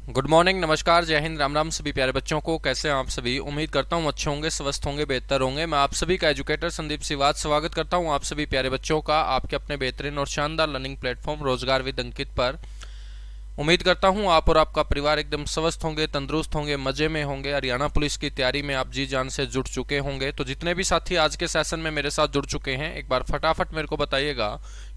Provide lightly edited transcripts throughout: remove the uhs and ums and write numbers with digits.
Good morning, नमस्कार, जय हिंद, राम राम सभी प्यारे बच्चों को। कैसे हैं आप सभी? उम्मीद करता हूँ अच्छे होंगे, स्वस्थ होंगे, बेहतर होंगे। मैं आप सभी का एजुकेटर संदीप सिवात स्वागत करता हूँ आप सभी प्यारे बच्चों का आपके अपने बेहतरीन और शानदार लर्निंग प्लेटफॉर्म रोजगार विद अंकित पर। उम्मीद करता हूं आप और आपका परिवार एकदम स्वस्थ होंगे, तंदुरुस्त होंगे, मजे में होंगे। हरियाणा पुलिस की तैयारी में आप जी जान से जुट चुके होंगे। तो जितने भी साथी आज के सेशन में मेरे साथ जुड़ चुके हैं, एक बार फटाफट मेरे को बताइएगा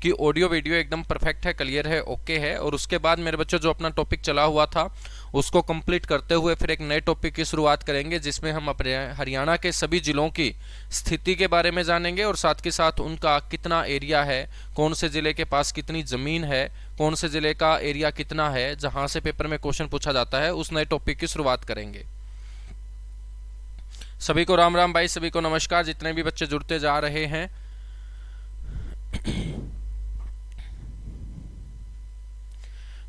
कि ऑडियो वीडियो एकदम परफेक्ट है, क्लियर है, ओके है। और उसके बाद मेरे बच्चों जो अपना टॉपिक चला हुआ था उसको कंप्लीट करते हुए फिर एक नए टॉपिक की शुरुआत करेंगे, जिसमें हम अपने हरियाणा के सभी जिलों की स्थिति के बारे में जानेंगे और साथ के साथ उनका कितना एरिया है, कौन से जिले के पास कितनी जमीन है, कौन से जिले का एरिया कितना है, जहां से पेपर में क्वेश्चन पूछा जाता है, उस नए टॉपिक की शुरुआत करेंगे। सभी को राम राम भाई, सभी को नमस्कार, जितने भी बच्चे जुड़ते जा रहे हैं।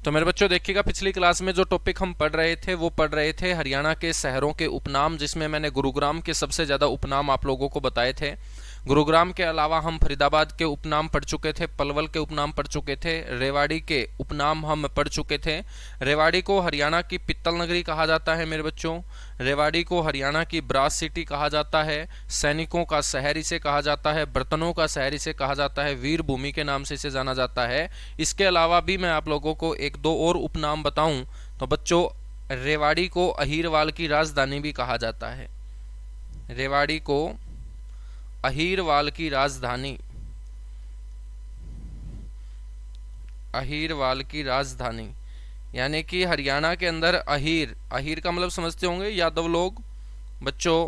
तो मेरे बच्चों देखिएगा, पिछली क्लास में जो टॉपिक हम पढ़ रहे थे वो पढ़ रहे थे हरियाणा के शहरों के उपनाम, जिसमें मैंने गुरुग्राम के सबसे ज्यादा उपनाम आप लोगों को बताए थे। गुरुग्राम के अलावा हम फरीदाबाद के उपनाम पढ़ चुके थे, पलवल के उपनाम पढ़ चुके थे, रेवाड़ी के उपनाम हम पढ़ चुके थे। रेवाड़ी को हरियाणा की पित्तल नगरी कहा जाता है मेरे बच्चों। रेवाड़ी को हरियाणा की ब्रास सिटी कहा जाता है। सैनिकों का शहर इसे कहा जाता है, बर्तनों का शहर इसे कहा जाता है, वीर भूमि के नाम से इसे जाना जाता है। इसके अलावा भी मैं आप लोगों को एक दो और उपनाम बताऊं तो बच्चों, रेवाड़ी को अहीरवाल की राजधानी भी कहा जाता है। रेवाड़ी को अहीरवाल की राजधानी, अहीरवाल की राजधानी यानी कि हरियाणा के अंदर अहीर, अहीर का मतलब समझते होंगे यादव लोग बच्चों,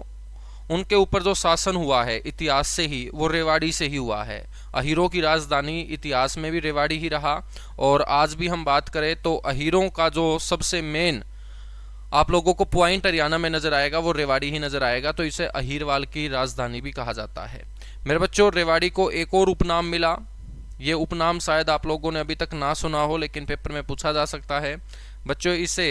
उनके ऊपर जो शासन हुआ है इतिहास से ही, वो रेवाड़ी से ही हुआ है। अहीरों की राजधानी इतिहास में भी रेवाड़ी ही रहा। और आज भी हम बात करें तो अहीरों का जो सबसे मेन आप लोगों को पॉइंट हरियाणा में नजर आएगा वो रेवाड़ी ही नजर आएगा। तो इसे अहीरवाल की राजधानी भी कहा जाता है। मेरे बच्चों, रेवाड़ी को एक और उपनाम मिला। ये उपनाम शायद आप लोगों ने अभी तक ना सुना हो, लेकिन पेपर में पूछा जा सकता है बच्चों। इसे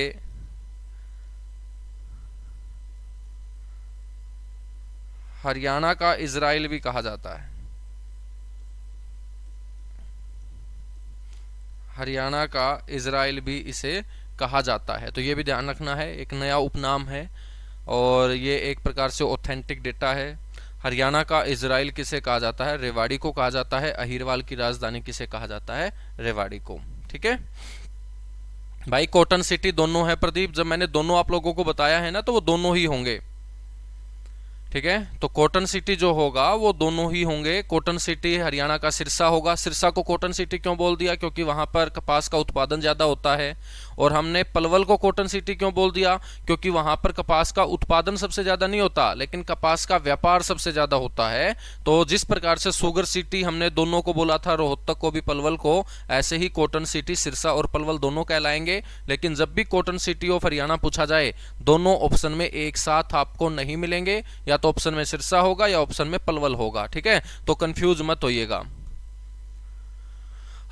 हरियाणा का इजराइल भी कहा जाता है। हरियाणा का इजराइल भी इसे कहा जाता है। तो ये भी ध्यान रखना है, एक नया उपनाम है और ये एक प्रकार से ऑथेंटिक डेटा है। हरियाणा का इजराइल किसे कहा जाता है? रेवाड़ी को कहा जाता है। अहीरवाल की राजधानी किसे कहा जाता है? रेवाड़ी को। ठीक है भाई, कॉटन सिटी दोनों है प्रदीप। जब मैंने दोनों आप लोगों को बताया है ना, तो वो दोनों ही होंगे। ठीक है, तो कॉटन सिटी जो होगा वो दोनों ही होंगे। कॉटन सिटी हरियाणा का सिरसा होगा। सिरसा को कॉटन सिटी क्यों बोल दिया? क्योंकि वहां पर कपास का उत्पादन ज्यादा होता है। और हमने पलवल को कॉटन सिटी क्यों बोल दिया? क्योंकि वहां पर कपास का उत्पादन सबसे ज्यादा नहीं होता, लेकिन कपास का व्यापार सबसे ज्यादा होता है। तो जिस प्रकार से शुगर सिटी हमने दोनों को बोला था, रोहतक को भी, पलवल को, ऐसे ही कॉटन सिटी सिरसा और पलवल दोनों कहलाएंगे। लेकिन जब भी कॉटन सिटी ऑफ हरियाणा पूछा जाए, दोनों ऑप्शन में एक साथ आपको नहीं मिलेंगे। या तो ऑप्शन में सिरसा होगा या ऑप्शन में पलवल होगा। ठीक है, तो कंफ्यूज मत होइएगा।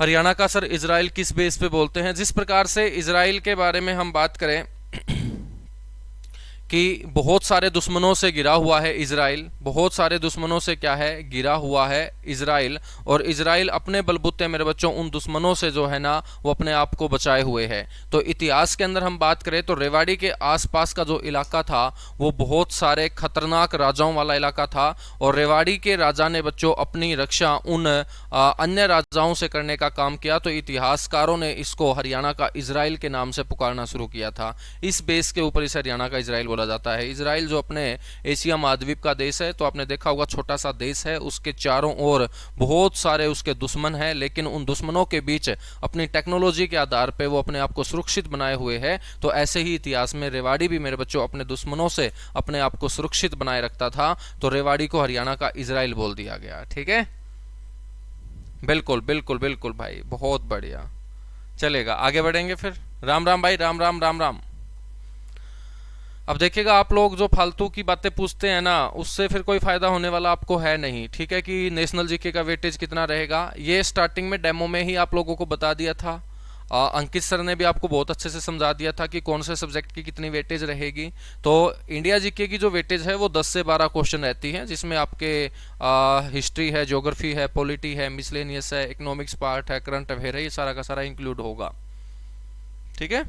हरियाणा का सर इजराइल किस बेस पे बोलते हैं? जिस प्रकार से इजराइल के बारे में हम बात करें कि बहुत सारे दुश्मनों से गिरा हुआ है इजराइल, बहुत सारे दुश्मनों से क्या है, गिरा हुआ है इजराइल। और इजराइल अपने बलबूते मेरे बच्चों उन दुश्मनों से जो है ना, वो अपने आप को बचाए हुए है। तो इतिहास के अंदर हम बात करें तो रेवाड़ी के आसपास का जो इलाका था वो बहुत सारे खतरनाक राजाओं वाला इलाका था। और रेवाड़ी के राजा ने बच्चों अपनी रक्षा उन अन्य राजाओं से करने का काम किया। तो इतिहासकारों ने इसको हरियाणा का इजराइल के नाम से पुकारना शुरू किया था। इस बेस के ऊपर इसे हरियाणा का इजराइल बोला जाता है। इजराइल जो अपने एशिया महाद्वीप का देश है, तो आपने देखा होगा छोटा सा देश है, उसके चारों ओर बहुत सारे उसके दुश्मन हैं, लेकिन उन दुश्मनों के बीच अपनी टेक्नोलॉजी के आधार पर वो अपने आप को सुरक्षित बनाए हुए है। तो ऐसे ही इतिहास में रेवाड़ी भी मेरे बच्चों अपने दुश्मनों से अपने आप को सुरक्षित बनाए रखता था। तो रेवाड़ी को हरियाणा का इजराइल बोल दिया गया। ठीक है, बिल्कुल बिल्कुल बिल्कुल भाई, बहुत बढ़िया। चलेगा, आगे बढ़ेंगे फिर। राम राम भाई, राम राम राम राम। अब देखिएगा, आप लोग जो फालतू की बातें पूछते हैं ना, उससे फिर कोई फायदा होने वाला आपको है नहीं। ठीक है, कि नेशनल जीके का वेटेज कितना रहेगा, ये स्टार्टिंग में डेमो में ही आप लोगों को बता दिया था। अंकित सर ने भी आपको बहुत अच्छे से समझा दिया था कि कौन से सब्जेक्ट की कितनी वेटेज रहेगी। तो इंडिया जीके की जो वेटेज है वो 10 से 12 क्वेश्चन रहती है, जिसमें आपके हिस्ट्री है, ज्योग्राफी है, पॉलिटी है, मिसलेनियस है, इकोनॉमिक्स पार्ट है, करंट अफेयर है, ये सारा का सारा इंक्लूड होगा। ठीक है,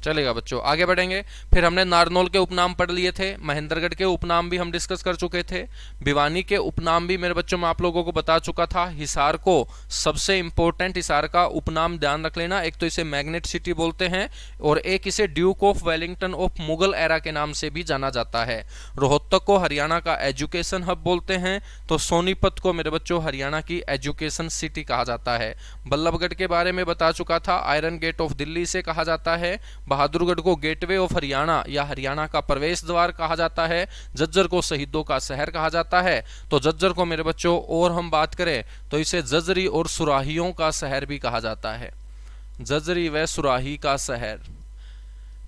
चलेगा बच्चों, आगे बढ़ेंगे। फिर हमने नारनौल के उपनाम पढ़ लिए थे, महेंद्रगढ़ के उपनाम भी हम डिस्कस कर चुके थे, भिवानी के उपनाम भी मेरे बच्चों मैं आप लोगों को बता चुका था। हिसार को सबसे इंपॉर्टेंट हिसार का उपनाम ध्यान रख लेना, एक तो इसे मैग्नेट सिटी बोलते हैं और एक इसे Duke of Wellington of Mughal era के नाम से भी जाना जाता है। रोहतक को हरियाणा का एजुकेशन हब बोलते हैं, तो सोनीपत को मेरे बच्चों हरियाणा की एजुकेशन सिटी कहा जाता है। बल्लभगढ़ के बारे में बता चुका था, आयरन गेट ऑफ दिल्ली से कहा जाता है। बहादुरगढ़ को गेटवे ऑफ हरियाणा या हरियाणा का प्रवेश द्वार कहा जाता है। झज्जर को शहीदों का शहर कहा जाता है। तो झज्जर को मेरे बच्चों और हम बात करें तो इसे जजरी और सुराहियों का शहर भी कहा जाता है, जजरी व सुराही का शहर।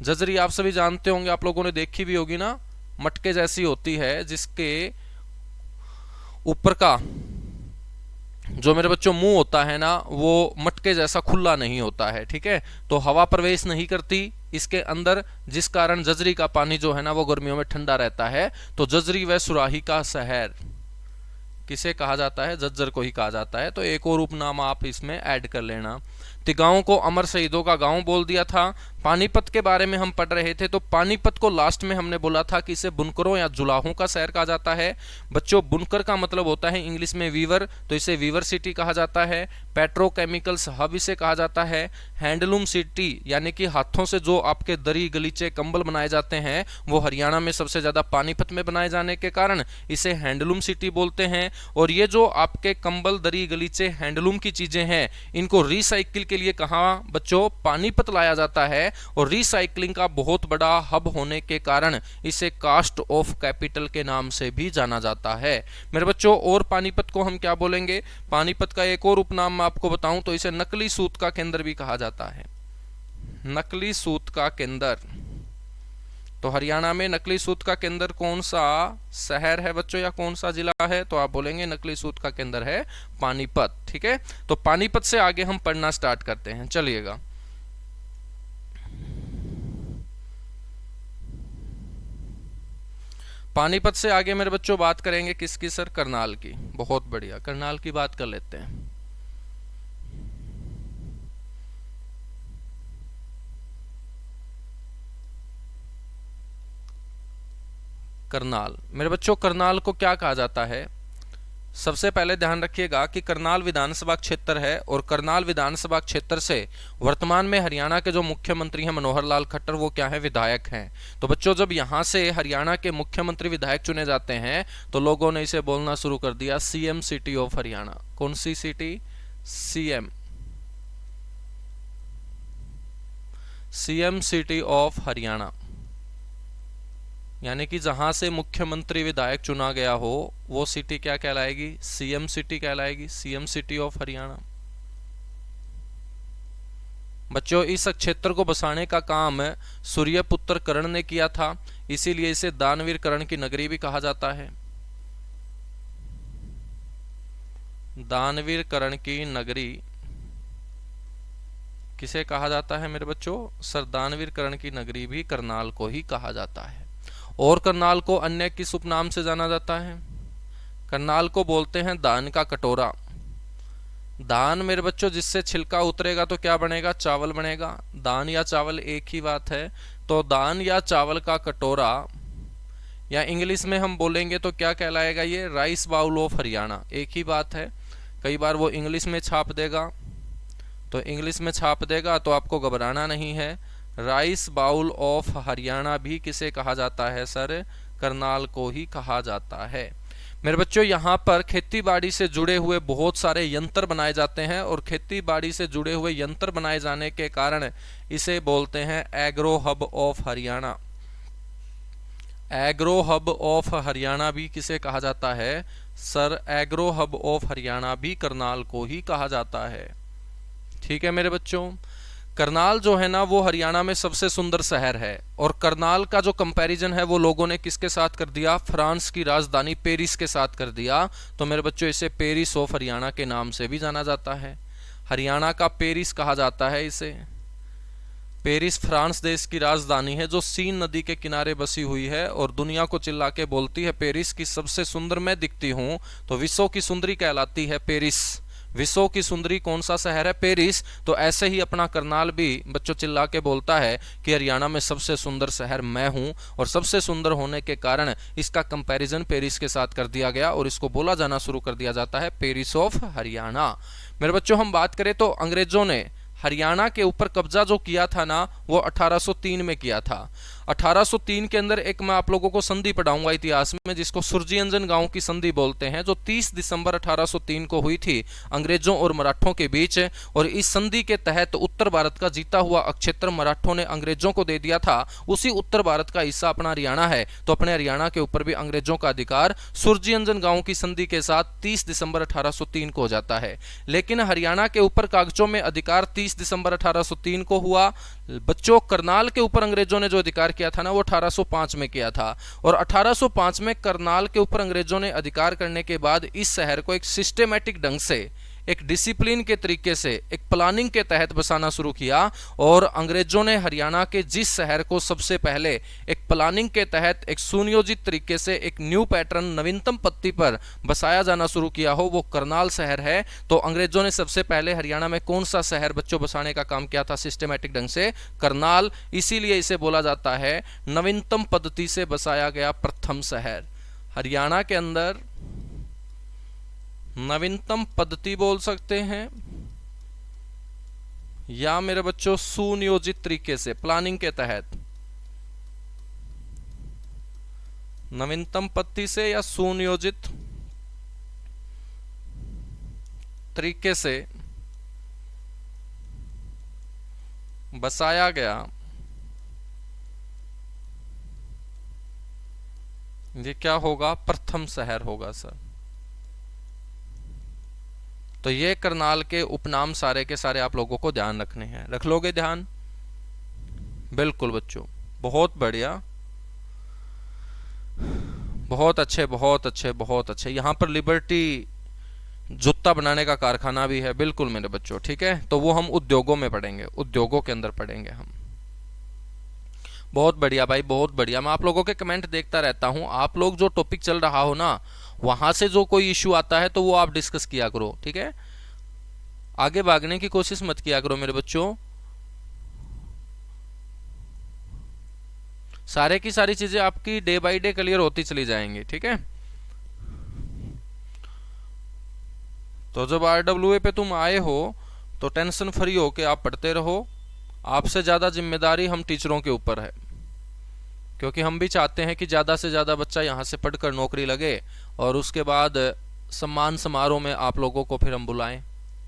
जजरी आप सभी जानते होंगे, आप लोगों ने देखी भी होगी ना, मटके जैसी होती है जिसके ऊपर का जो मेरे बच्चों मुंह होता है ना वो मटके जैसा खुला नहीं होता है, ठीक है। तो हवा प्रवेश नहीं करती इसके अंदर, जिस कारण जजरी का पानी जो है ना वो गर्मियों में ठंडा रहता है। तो जजरी व सुराही का शहर किसे कहा जाता है? झज्जर को ही कहा जाता है। तो एक और उपनाम आप इसमें ऐड कर लेना। तिगांव को अमर शहीदों का गांव बोल दिया था। पानीपत के बारे में हम पढ़ रहे थे, तो पानीपत को लास्ट में हमने बोला था कि इसे बुनकरों या जुलाहों का शहर कहा जाता है। बच्चों बुनकर का मतलब होता है इंग्लिश में वीवर, तो इसे वीवर सिटी कहा जाता है। पेट्रोकेमिकल्स हब इसे कहा जाता है। हैंडलूम सिटी यानी कि हाथों से जो आपके दरी गलीचे कंबल बनाए जाते हैं वो हरियाणा में सबसे ज्यादा पानीपत में बनाए जाने के कारण इसे हैंडलूम सिटी बोलते हैं। और ये जो आपके कंबल दरी गलीचे हैंडलूम की चीजें हैं इनको रिसाइकिल के लिए कहाँ बच्चों? पानीपत लाया जाता है। और रिसाइकलिंग का बहुत बड़ा हब होने के कारण इसे कास्ट ऑफ कैपिटल के नाम से भी जाना जाता है मेरे बच्चों। और पानीपत को हम क्या बोलेंगे? पानीपत का एक और उपनाम मैं आपको बताऊं तो इसे नकली सूत का केंद्र भी कहा जाता है, नकली सूत का केंद्र। तो हरियाणा में नकली सूत का केंद्र कौन सा शहर है बच्चों या कौन सा जिला है? तो आप बोलेंगे नकली सूत का केंद्र है पानीपत, ठीक है। तो पानीपत से आगे हम पढ़ना स्टार्ट करते हैं, चलिएगा। पानीपत से आगे मेरे बच्चों बात करेंगे किसकी सर? करनाल की। बहुत बढ़िया, करनाल की बात कर लेते हैं। करनाल मेरे बच्चों, करनाल को क्या कहा जाता है? सबसे पहले ध्यान रखिएगा कि करनाल विधानसभा क्षेत्र है और करनाल विधानसभा क्षेत्र से वर्तमान में हरियाणा के जो मुख्यमंत्री हैं मनोहर लाल खट्टर, वो क्या है? विधायक हैं। तो बच्चों जब यहां से हरियाणा के मुख्यमंत्री विधायक चुने जाते हैं तो लोगों ने इसे बोलना शुरू कर दिया सीएम सिटी ऑफ हरियाणा। कौन सी city? CM, CM city of Haryana. यानी कि जहां से मुख्यमंत्री विधायक चुना गया हो वो सिटी क्या कहलाएगी? सीएम सिटी कहलाएगी, सीएम सिटी ऑफ हरियाणा। बच्चों इस क्षेत्र को बसाने का काम सूर्यपुत्र कर्ण ने किया था, इसीलिए इसे दानवीर कर्ण की नगरी भी कहा जाता है। दानवीर कर्ण की नगरी किसे कहा जाता है मेरे बच्चों? सर दानवीर कर्ण की नगरी भी करनाल को ही कहा जाता है। और करनाल को अन्य किस उपनाम से जाना जाता है? करनाल को बोलते हैं दान का कटोरा। दान मेरे बच्चों जिससे छिलका उतरेगा तो क्या बनेगा? चावल बनेगा। दान या चावल एक ही बात है। तो दान या चावल का कटोरा, या इंग्लिश में हम बोलेंगे तो क्या कहलाएगा? ये राइस बाउल ऑफ हरियाणा, एक ही बात है। कई बार वो इंग्लिश में छाप देगा, तो इंग्लिश में छाप देगा तो आपको घबराना नहीं है। राइस बाउल ऑफ हरियाणा भी किसे कहा जाता है सर? करनाल को ही कहा जाता है। मेरे बच्चों यहाँ पर खेती बाड़ी से जुड़े हुए बहुत सारे यंत्र बनाए जाते हैं और खेती बाड़ी से जुड़े हुए यंत्र बनाए जाने के कारण इसे बोलते हैं agro hub of Haryana. Agro hub of Haryana भी किसे कहा जाता है sir? Agro hub of Haryana भी करनाल को ही कहा जाता है। ठीक है मेरे बच्चों, करनाल जो है ना वो हरियाणा में सबसे सुंदर शहर है। और करनाल का जो कंपैरिजन है वो लोगों ने किसके साथ कर दिया? फ्रांस की राजधानी पेरिस के साथ कर दिया। तो मेरे बच्चों इसे पेरिस ऑफ हरियाणा के नाम से भी जाना जाता है। हरियाणा का पेरिस कहा जाता है इसे। पेरिस फ्रांस देश की राजधानी है जो सीन नदी के किनारे बसी हुई है और दुनिया को चिल्ला के बोलती है पेरिस की सबसे सुंदर मैं दिखती हूँ। तो विश्व की सुंदरी कहलाती है पेरिस। विश्व की सुंदरी कौन सा शहर है? पेरिस। तो ऐसे ही अपना करनाल भी बच्चों चिल्ला के बोलता है कि हरियाणा में सबसे सुंदर शहर मैं हूं, और सबसे सुंदर होने के कारण इसका कंपैरिजन पेरिस के साथ कर दिया गया और इसको बोला जाना शुरू कर दिया जाता है पेरिस ऑफ हरियाणा। मेरे बच्चों हम बात करें तो अंग्रेजों ने हरियाणा के ऊपर कब्जा जो किया था ना, वो 1803 में किया था। 1803 के अंदर एक मैं आप लोगों को संधि पढ़ाऊंगा इतिहास में, जिसको सुरजीअंजन गांव की संधि बोलते हैं, जो 30 दिसंबर 1803 को हुई थी अंग्रेजों और मराठों के बीच। और इस संधि के तहत उत्तर भारत का जीता हुआ अक्षेत्र मराठों ने अंग्रेजों को दे दिया था। उसी उत्तर भारत का हिस्सा अपना हरियाणा है, तो अपने हरियाणा के ऊपर भी अंग्रेजों का अधिकार सुरजीअंजन गांव की संधि के साथ 30 दिसंबर 1803 को हो जाता है। लेकिन हरियाणा के ऊपर कागजों में अधिकार 30 दिसंबर 1803 को हुआ। बच्चों करनाल के ऊपर अंग्रेजों ने जो अधिकार किया था ना, वो 1805 में किया था। और 1805 में करनाल के ऊपर अंग्रेजों ने अधिकार करने के बाद इस शहर को एक सिस्टेमेटिक ढंग से, एक डिसिप्लिन के तरीके से, एक प्लानिंग के तहत बसाना शुरू किया। और अंग्रेजों ने हरियाणा के जिस शहर को सबसे पहले एक प्लानिंग के तहत, एक सुनियोजित तरीके से, एक न्यू पैटर्न, नवीनतम पत्ती पर बसाया जाना शुरू किया हो, वो करनाल शहर है। तो अंग्रेजों ने सबसे पहले हरियाणा में कौन सा शहर बच्चों बसाने का काम किया था सिस्टेमेटिक ढंग से? करनाल। इसीलिए इसे बोला जाता है नवीनतम पद्धति से बसाया गया प्रथम शहर। हरियाणा के अंदर नवीनतम पद्धति बोल सकते हैं, या मेरे बच्चों सुनियोजित तरीके से, प्लानिंग के तहत, नवीनतम पद्धति से या सुनियोजित तरीके से बसाया गया, ये क्या होगा? प्रथम शहर होगा सर। तो ये करनाल के उपनाम सारे के सारे आप लोगों को ध्यान रखने हैं। रख लोगे ध्यान? बिल्कुल बच्चों, बहुत बढ़िया, बहुत अच्छे, बहुत अच्छे, बहुत अच्छे। यहाँ पर लिबर्टी जूता बनाने का कारखाना भी है। बिल्कुल मेरे बच्चों, ठीक है। तो वो हम उद्योगों में पढ़ेंगे, उद्योगों के अंदर पढ़ेंगे हम। बहुत बढ़िया भाई, बहुत बढ़िया। मैं आप लोगों के कमेंट देखता रहता हूं। आप लोग जो टॉपिक चल रहा हो ना, वहां से जो कोई इश्यू आता है तो वो आप डिस्कस किया करो, ठीक है। आगे भागने की कोशिश मत किया करो मेरे बच्चों। सारे की सारी चीजें आपकी डे बाय डे क्लियर होती चली जाएंगी, ठीक है। तो जब RWA पे तुम आए हो तो टेंशन फ्री हो के आप पढ़ते रहो। आपसे ज्यादा जिम्मेदारी हम टीचरों के ऊपर है, क्योंकि हम भी चाहते हैं कि ज्यादा से ज्यादा बच्चा यहाँ से पढ़कर नौकरी लगे और उसके बाद सम्मान समारोह में आप लोगों को फिर हम बुलाएं,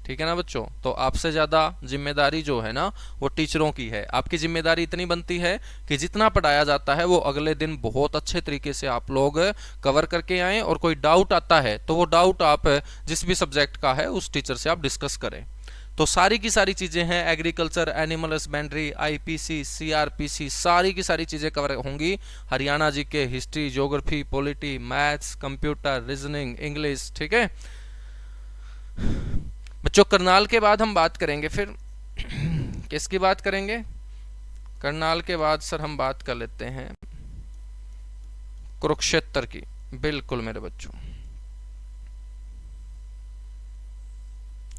ठीक है ना बच्चों। तो आपसे ज्यादा जिम्मेदारी जो है ना, वो टीचरों की है। आपकी जिम्मेदारी इतनी बनती है कि जितना पढ़ाया जाता है वो अगले दिन बहुत अच्छे तरीके से आप लोग कवर करके आएं, और कोई डाउट आता है तो वो डाउट आप जिस भी सब्जेक्ट का है उस टीचर से आप डिस्कस करें। तो सारी की सारी चीजें हैं, agriculture, animal husbandry, IPC, CRPC, सारी की सारी चीजें कवर होंगी। हरियाणा जी के history, geography, polity, maths, computer, reasoning, English, ठीक है बच्चों। करनाल के बाद हम बात करेंगे फिर किसकी बात करेंगे? करनाल के बाद सर हम बात कर लेते हैं कुरुक्षेत्र की। बिल्कुल मेरे बच्चों,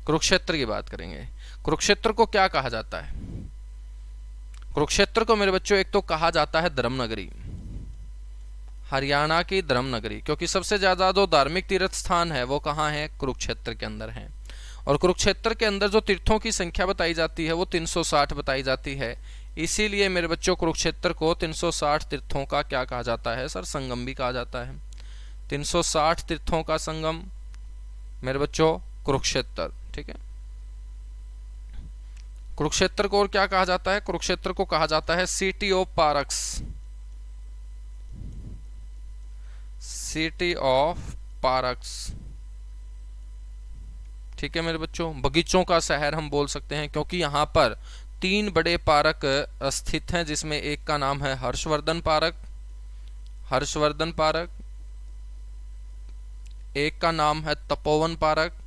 कुरुक्षेत्र की बात करेंगे। कुरुक्षेत्र को क्या कहा जाता है? कुरुक्षेत्र को मेरे बच्चों एक तो कहा जाता है धर्मनगरी, हरियाणा की धर्मनगरी, क्योंकि सबसे ज्यादा जो धार्मिक तीर्थ स्थान है वो कहाँ है? कुरुक्षेत्र के अंदर है। और कुरुक्षेत्र के अंदर जो तीर्थों की संख्या बताई जाती है वो 360 बताई जाती है। इसीलिए मेरे बच्चों कुरुक्षेत्र को 360 तीर्थों का क्या कहा जाता है सर? संगम भी कहा जाता है। 360 तीर्थों का संगम मेरे बच्चों कुरुक्षेत्र, ठीक है। कुरुक्षेत्र को और क्या कहा जाता है? कुरुक्षेत्र को कहा जाता है city of parks, city of parks, ठीक है मेरे बच्चों। बगीचों का शहर हम बोल सकते हैं, क्योंकि यहाँ पर 3 बड़े पार्क स्थित हैं, जिसमें एक का नाम है हर्षवर्धन पार्क, हर्षवर्धन पार्क, एक का नाम है तपोवन पार्क,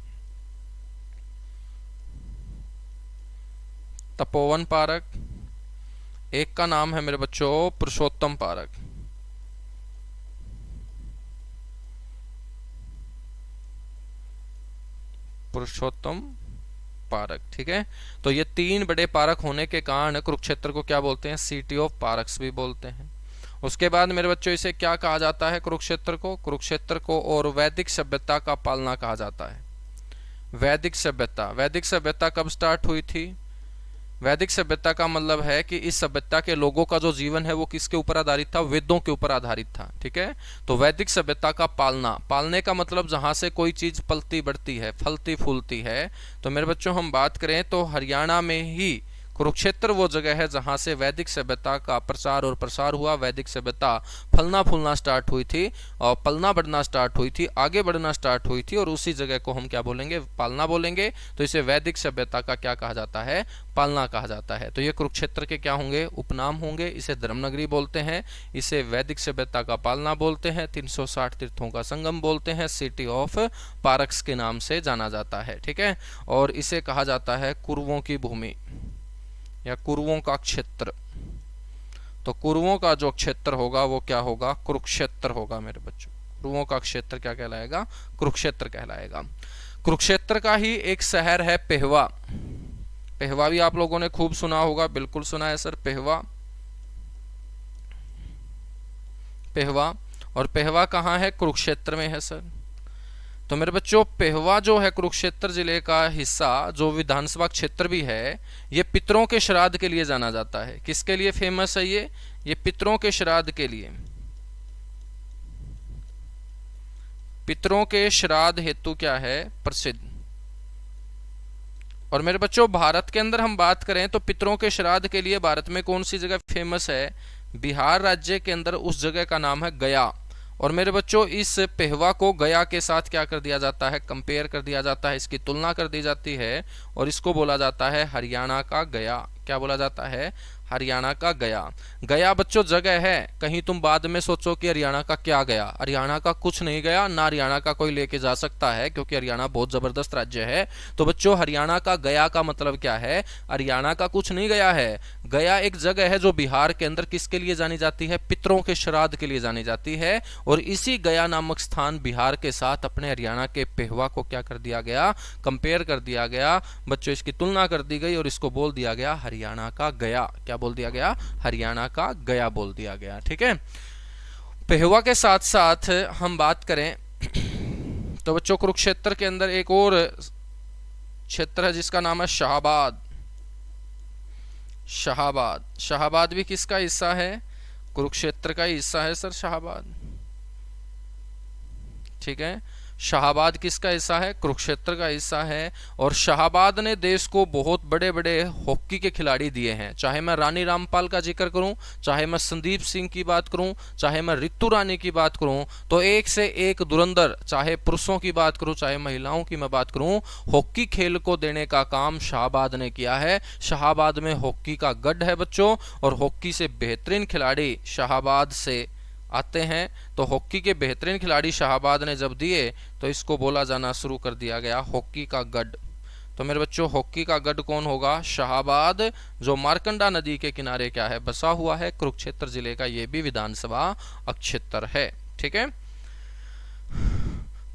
तपोवन पार्क, एक का नाम है मेरे बच्चों पुरुषोत्तम पार्क। पुरुषोत्तम पारक। ठीक है, तो ये 3 बड़े पारक होने के कारण कुरुक्षेत्र को क्या बोलते हैं? सिटी ऑफ पारक्स भी बोलते हैं। उसके बाद मेरे बच्चों इसे क्या कहा जाता है? कुरुक्षेत्र को और वैदिक सभ्यता का पालना कहा जाता है। वैदिक सभ्यता कब स्टार्ट हुई थी? वैदिक सभ्यता का मतलब है कि इस सभ्यता के लोगों का जो जीवन है वो किसके ऊपर आधारित था? वेदों के ऊपर आधारित था। ठीक है, तो वैदिक सभ्यता का पालने का मतलब जहां से कोई चीज पलती बढ़ती है, फलती फूलती है। तो मेरे बच्चों हम बात करें तो हरियाणा में ही कुरुक्षेत्र वो जगह है जहां से वैदिक सभ्यता का प्रचार और प्रसार हुआ। वैदिक सभ्यता फलना फूलना स्टार्ट हुई थी और पलना बढ़ना स्टार्ट हुई थी, आगे बढ़ना स्टार्ट हुई थी, और उसी जगह को हम क्या बोलेंगे? पालना बोलेंगे। तो इसे वैदिक सभ्यता का क्या कहा जाता है? पालना कहा जाता है। तो ये कुरुक्षेत्र के क्या होंगे? उपनाम होंगे। इसे धर्मनगरी बोलते हैं, इसे वैदिक सभ्यता का पालना बोलते हैं, 360 तीर्थों का संगम बोलते हैं, सिटी ऑफ पारक्स के नाम से जाना जाता है। ठीक है, और इसे कहा जाता है कुरुओं की भूमि या कुरुओं का क्षेत्र। तो कुरुओं का जो क्षेत्र होगा वो क्या होगा? कुरुक्षेत्र होगा मेरे बच्चों। कुरुओं का क्षेत्र क्या कहलाएगा? कुरुक्षेत्र कहलाएगा। कुरुक्षेत्र का ही एक शहर है पेहवा। पेहवा भी आप लोगों ने खूब सुना होगा। बिल्कुल सुना है सर, पेहवा। और पेहवा कहाँ है? कुरुक्षेत्र में है सर। तो मेरे बच्चों पेहवा जो है कुरुक्षेत्र जिले का हिस्सा, जो विधानसभा क्षेत्र भी है, ये पितरों के श्राद्ध के लिए जाना जाता है। किसके लिए फेमस है ये पितरों के श्राद्ध के लिए। पितरों के श्राद्ध हेतु क्या है? प्रसिद्ध। और मेरे बच्चों भारत के अंदर हम बात करें तो पितरों के श्राद्ध के लिए भारत में कौन सी जगह फेमस है? बिहार राज्य के अंदर उस जगह का नाम है गया। और मेरे बच्चों इस पेहवा को गया के साथ क्या कर दिया जाता है? कंपेयर कर दिया जाता है, इसकी तुलना कर दी जाती है, और इसको बोला जाता है हरियाणा का गया। क्या बोला जाता है? हरियाणा का गया। गया बच्चों जगह है, कहीं तुम बाद में सोचो कि हरियाणा का क्या गया। हरियाणा का कुछ नहीं गया, ना हरियाणा का कोई लेके जा सकता है, क्योंकि हरियाणा बहुत जबरदस्त राज्य है। तो बच्चों हरियाणा का गया का मतलब क्या है? हरियाणा का कुछ नहीं गया है। गया एक जगह है जो बिहार के अंदर किसके लिए जानी जाती है? पितरों के श्राद्ध के लिए जानी जाती है। और इसी गया नामक स्थान बिहार के साथ अपने हरियाणा के पेहवा को क्या कर दिया गया? कंपेयर कर दिया गया बच्चों, इसकी तुलना कर दी गई और इसको बोल दिया गया हरियाणा का गया। क्या बोल दिया गया? हरियाणा का गया बोल दिया गया। ठीक है, पेहवा के साथ साथ हम बात करें तो बच्चों कुरुक्षेत्र के अंदर एक और क्षेत्र है जिसका नाम है शाहाबाद। शाहाबाद भी किसका हिस्सा है? कुरुक्षेत्र का ही हिस्सा है सर, शाहाबाद। ठीक है, शाहाबाद किसका हिस्सा है? कुरुक्षेत्र का हिस्सा है। और शाहाबाद ने देश को बहुत बड़े बड़े हॉकी के खिलाड़ी दिए हैं। चाहे मैं रानी रामपाल का जिक्र करूं, चाहे मैं संदीप सिंह की बात करूं, चाहे मैं रितु रानी की बात करूं, तो एक से एक धुरंधर, चाहे पुरुषों की बात करूं चाहे महिलाओं की मैं बात करूं, हॉकी खेल को देने का काम शाहाबाद ने किया है। शाहाबाद में हॉकी का गढ़ है बच्चों, और हॉकी से बेहतरीन खिलाड़ी शाहाबाद से आते हैं। तो हॉकी के बेहतरीन खिलाड़ी शाहाबाद ने जब दिए तो इसको बोला जाना शुरू कर दिया गया हॉकी का गढ़। तो मेरे बच्चों हॉकी का गढ़ कौन होगा? शाहाबाद, जो मार्कंडा नदी के किनारे क्या है? बसा हुआ है। कुरुक्षेत्र जिले का ये भी विधानसभा क्षेत्र है। ठीक है,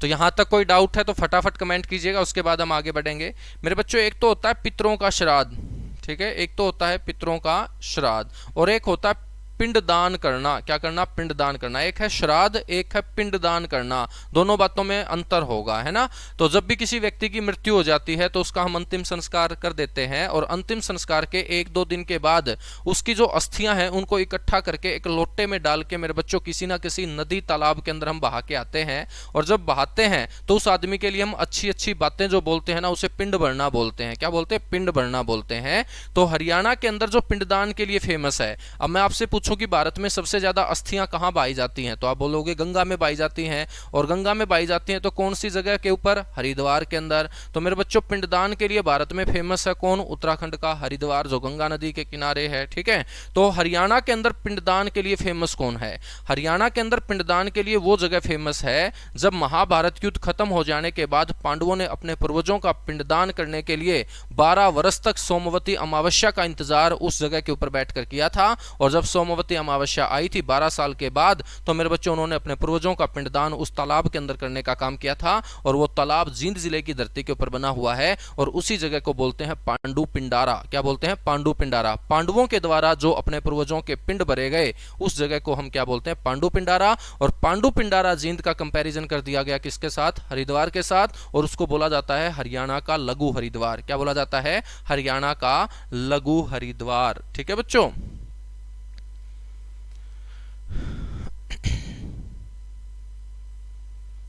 तो यहां तक कोई डाउट है तो फटाफट कमेंट कीजिएगा, उसके बाद हम आगे बढ़ेंगे। मेरे बच्चों एक तो होता है पितरों का श्राद्ध, ठीक है, एक तो होता है पितरों का श्राद्ध और एक होता है पिंडदान करना। क्या करना? पिंडदान करना। एक है श्राद्ध, एक है पिंडदान करना। दोनों बातों में अंतर होगा, है ना। तो जब भी किसी व्यक्ति की मृत्यु हो जाती है तो उसका हम अंतिम संस्कार कर देते हैं, और अंतिम संस्कार के 1-2 दिन के बाद उसकी जो अस्थियां हैं उनको इकट्ठा करके एक लोटे में डाल के मेरे बच्चों किसी ना किसी नदी तालाब के अंदर हम बहा के आते हैं। और जब बहाते हैं तो उस आदमी के लिए हम अच्छी अच्छी बातें जो बोलते हैं ना, उसे पिंड भरना बोलते हैं। क्या बोलते हैं? पिंड भरना बोलते हैं। तो हरियाणा के अंदर जो पिंडदान के लिए फेमस है, अब मैं आपसे पूछूं कि भारत में सबसे ज्यादा अस्थियां कहां पाई जाती हैं, तो आप बोलोगे गंगा में पाई जाती हैं। और गंगा में पाई जाती हैं तो कौन सी जगह के ऊपर? हरिद्वार के अंदर। तो मेरे बच्चों पिंडदान के लिए भारत में फेमस है कौन? उत्तराखंड का हरिद्वार, जो गंगा नदी के किनारे है। ठीक है, तो हरियाणा के अंदर पिंडदान के लिए फेमस कौन है? हरियाणा के अंदर पिंडदान के लिए वो जगह फेमस है जब महाभारत युद्ध खत्म हो जाने के बाद पांडवों ने अपने पूर्वजों का पिंडदान करने के लिए 12 वर्ष तक सोमवती अमावस्या का इंतजार उस जगह के ऊपर बैठकर किया था। और जब सोमवती पूर्णवती अमावस्या आई थी 12 साल के बाद, तो मेरे बच्चों उन्होंने अपने पूर्वजों का पिंडदान उस तालाब के अंदर करने का काम किया था। और वो तालाब जींद जिले की धरती के ऊपर बना हुआ है और उसी जगह को बोलते हैं पांडु पिंडारा। क्या बोलते हैं? पांडु पिंडारा। पांडवों के द्वारा जो अपने पूर्वजों के पिंड भरे गए उस जगह को हम क्या बोलते हैं? पांडु पिंडारा। और पांडु पिंडारा जींद का कंपैरिजन कर दिया गया किसके साथ? हरिद्वार के साथ, और उसको बोला जाता है हरियाणा का लघु हरिद्वार। क्या बोला जाता है? हरियाणा का लघु हरिद्वार। ठीक है बच्चों।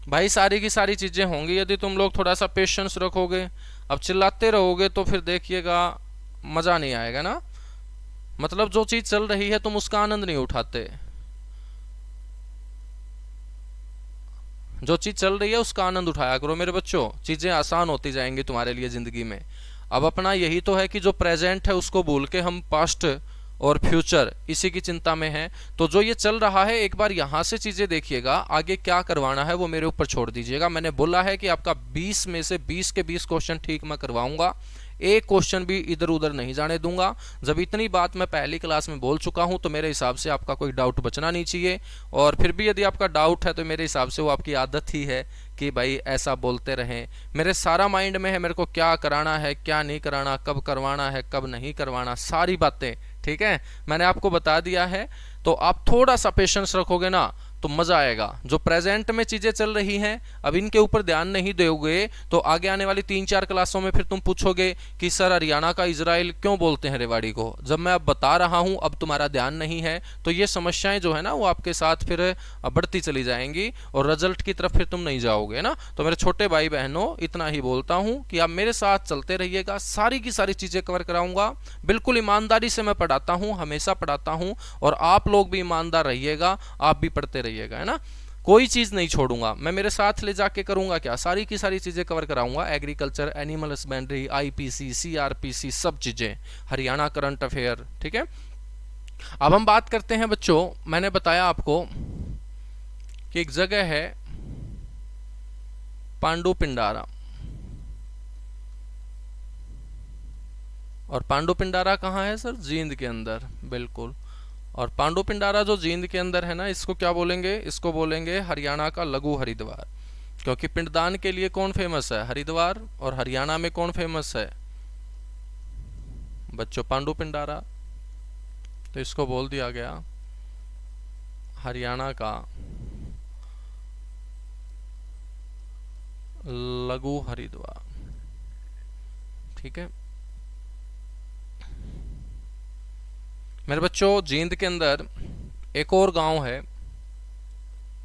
भाई सारी की सारी चीजें होंगी यदि तुम लोग थोड़ा सा पेशेंस रखोगे। अब चिल्लाते रहोगे तो फिर देखिएगा मजा नहीं आएगा ना। मतलब जो चीज चल रही है तुम उसका आनंद नहीं उठाते, जो चीज चल रही है उसका आनंद उठाया करो मेरे बच्चों। चीजें आसान होती जाएंगी तुम्हारे लिए जिंदगी में। अब अपना यही तो है कि जो प्रेजेंट है उसको भूल के हम पास्ट और फ्यूचर इसी की चिंता में है। तो जो ये चल रहा है एक बार यहां से चीजें देखिएगा, आगे क्या करवाना है वो मेरे ऊपर छोड़ दीजिएगा। मैंने बोला है कि आपका 20 में से 20 के 20 क्वेश्चन ठीक मैं करवाऊंगा, एक क्वेश्चन भी इधर उधर नहीं जाने दूंगा। जब इतनी बात मैं पहली क्लास में बोल चुका हूं तो मेरे हिसाब से आपका कोई डाउट बचना नहीं चाहिए। और फिर भी यदि आपका डाउट है तो मेरे हिसाब से वो आपकी आदत ही है कि भाई ऐसा बोलते रहें। मेरे सारा माइंड में है मेरे को क्या कराना है, क्या नहीं कराना, कब करवाना है, कब नहीं करवाना, सारी बातें ठीक है मैंने आपको बता दिया है। तो आप थोड़ा सा पेशेंस रखोगे ना तो मजा आएगा। जो प्रेजेंट में चीजें चल रही हैं अब इनके ऊपर ध्यान नहीं दोगे तो आगे आने वाली 3-4 क्लासों में फिर तुम पूछोगे कि सर हरियाणा का इजराइल क्यों बोलते हैं रेवाड़ी को। जब मैं अब बता रहा हूं अब तुम्हारा ध्यान नहीं है तो ये समस्याएं जो है ना वो आपके साथ फिर बढ़ती चली जाएंगी और रिजल्ट की तरफ फिर तुम नहीं जाओगे ना। तो मेरे छोटे भाई बहनों इतना ही बोलता हूं कि आप मेरे साथ चलते रहिएगा, सारी की सारी चीजें कवर कराऊंगा। बिल्कुल ईमानदारी से मैं पढ़ाता हूं, हमेशा पढ़ाता हूं और आप लोग भी ईमानदार रहिएगा, आप भी पढ़ते रहिएगा है ना। कोई चीज नहीं छोड़ूंगा मैं, मेरे साथ ले जाके करूंगा क्या, सारी की सारी चीजें कवर कराऊंगा। Agriculture, animal husbandry, IPC, CrPC, सब चीजें, हरियाणा करंट अफेयर। ठीक है अब हम बात करते हैं बच्चों, मैंने बताया आपको कि एक जगह है पांडु पिंडारा, और पांडु पिंडारा कहाँ है सर? जींद के अंदर, बिल्कुल। और पांडु पिंडारा जो जींद के अंदर है ना, इसको क्या बोलेंगे? इसको बोलेंगे हरियाणा का लघु हरिद्वार। क्योंकि पिंडदान के लिए कौन फेमस है? हरिद्वार। और हरियाणा में कौन फेमस है बच्चों? पांडु पिंडारा। तो इसको बोल दिया गया हरियाणा का लघु हरिद्वार। ठीक है मेरे बच्चों, जींद के अंदर एक और गांव है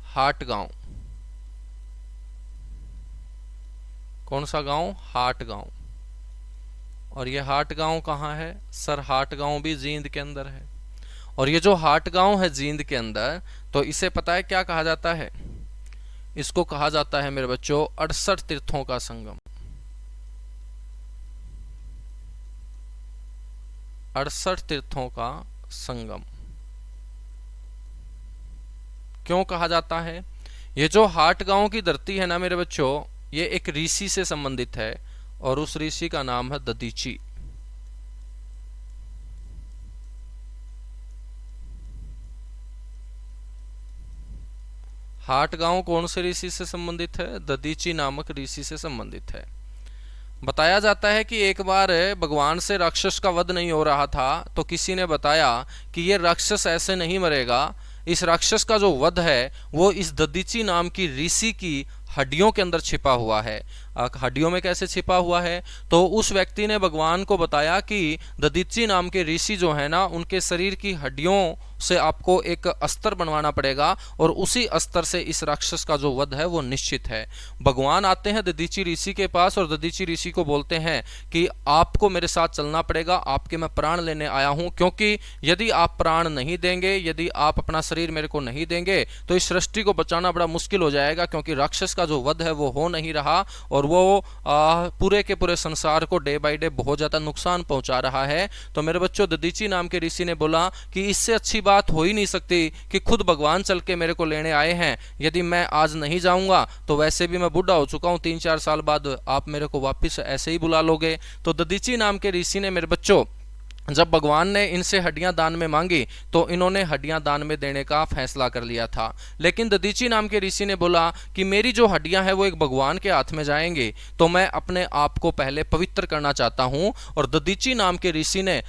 हाट गांव। कौन सा गांव? हाट गांव। और ये हाट गांव कहाँ है सर? हाट गांव भी जींद के अंदर है। और ये जो हाट गांव है जींद के अंदर, तो इसे पता है क्या कहा जाता है? इसको कहा जाता है मेरे बच्चों 68 तीर्थों का संगम। 68 तीर्थों का संगम क्यों कहा जाता है? ये जो हाट गांव की धरती है ना मेरे बच्चों, ये एक ऋषि से संबंधित है और उस ऋषि का नाम है दधीची। हाट गांव कौन से ऋषि से संबंधित है? दधीची नामक ऋषि से संबंधित है। बताया जाता है कि एक बार भगवान से राक्षस का वध नहीं हो रहा था तो किसी ने बताया कि ये राक्षस ऐसे नहीं मरेगा, इस राक्षस का जो वध है वो इस दधीची नाम की ऋषि की हड्डियों के अंदर छिपा हुआ है। हड्डियों में कैसे छिपा हुआ है? तो उस व्यक्ति ने भगवान को बताया कि दधीची नाम के ऋषि जो है ना, उनके शरीर की हड्डियों से आपको एक अस्त्र बनवाना पड़ेगा और उसी अस्त्र से इस राक्षस का जो वध है वो निश्चित है। भगवान आते हैं दधीची ऋषि के पास और दधीची ऋषि को बोलते हैं कि आपको मेरे साथ चलना पड़ेगा, आपके मैं प्राण लेने आया हूं, क्योंकि यदि आप प्राण नहीं देंगे, यदि आप अपना शरीर मेरे को नहीं देंगे तो इस सृष्टि को बचाना बड़ा मुश्किल हो जाएगा, क्योंकि राक्षस का जो वध है वो हो नहीं रहा और वो पूरे के पूरे संसार को डे बाय डे बहुत ज्यादा नुकसान पहुंचा रहा है। तो मेरे बच्चों, दधीची नाम के ऋषि ने बोला कि इससे अच्छी बात हो ही नहीं सकती कि खुद भगवान चल के मेरे को लेने आए हैं। यदि मैं आज नहीं जाऊंगा तो वैसे भी मैं बूढ़ा हो चुका हूं, 3-4 साल बाद आप मेरे को वापस ऐसे ही बुला लोगे। तो दधीची नाम के ऋषि ने मेरे बच्चों जब भगवान ने इनसे हड्डियां दान में मांगी तो इन्होंने हड्डियां दान में देने का फैसला कर लिया था। लेकिन ददीची नाम के ऋषि ने बोला कि मेरी जो हड्डियां हैं वो एक भगवान के हाथ में जाएंगी, तो मैं अपने आप को पहले पवित्र करना चाहता हूं। और ददीची नाम के ऋषि ने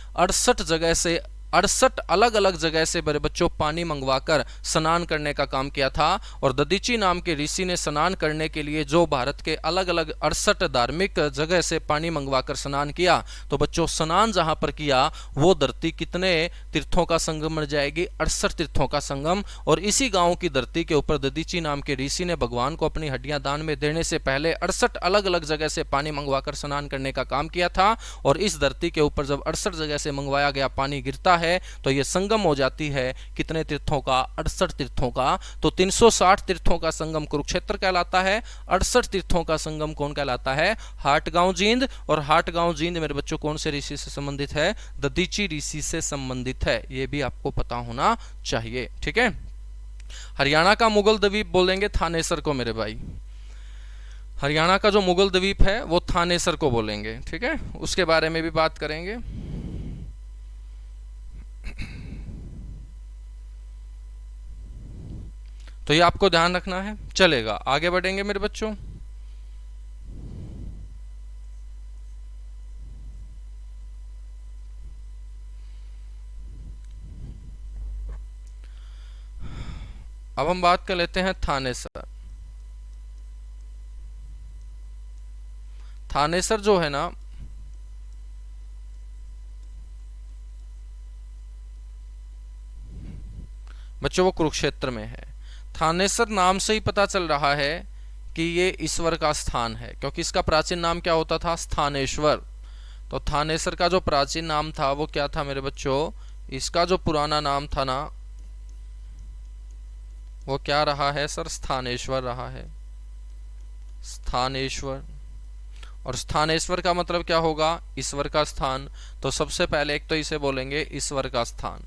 68 अलग अलग जगह से मेरे बच्चों पानी मंगवाकर स्नान करने का काम किया था। और ददीची नाम के ऋषि ने स्नान करने के लिए जो भारत के अलग अलग 68 धार्मिक जगह से पानी मंगवाकर स्नान किया, तो बच्चों स्नान जहां पर किया वो धरती कितने तीर्थों का संगम बन जाएगी? 68 तीर्थों का संगम। और इसी गांव की धरती के ऊपर ददीची नाम के ऋषि ने भगवान को अपनी हड्डियां दान में देने से पहले 68 अलग अलग जगह से पानी मंगवाकर स्नान करने का काम किया था। और इस धरती के ऊपर जब 68 जगह से मंगवाया गया पानी गिरता है तो यह संगम हो जाती है कितने तीर्थों का? 68 तीर्थों का। तो 360 तीर्थों का संगम कुरुक्षेत्र कहलाता है। 68 तीर्थों का संगम कौन कहलाता है? हाटगांव जींद। और हाटगांव जींद मेरे बच्चों कौन से ऋषि से संबंधित है? ददीची ऋषि से संबंधित है। यह भी आपको पता होना चाहिए, ठीक है। हरियाणा का मुगल द्वीप बोलेंगे थानेसर को मेरे भाई। हरियाणा का जो मुगल द्वीप है वो थानेसर को बोलेंगे, ठीक है। उसके बारे में भी बात करेंगे। तो ये आपको ध्यान रखना है। चलेगा, आगे बढ़ेंगे मेरे बच्चों। अब हम बात कर लेते हैं थानेसर। थानेसर जो है ना, बच्चों वो कुरुक्षेत्र में है। थानेसर नाम से ही पता चल रहा है कि ये ईश्वर का स्थान है, क्योंकि इसका प्राचीन नाम क्या होता था? स्थानेश्वर। तो थानेसर का जो प्राचीन नाम था वो क्या था मेरे बच्चों? इसका जो पुराना नाम था ना वो क्या रहा है सर? स्थानेश्वर रहा है। स्थानेश्वर। और स्थानेश्वर का मतलब क्या होगा? ईश्वर का स्थान। तो सबसे पहले एक तो इसे बोलेंगे ईश्वर का स्थान।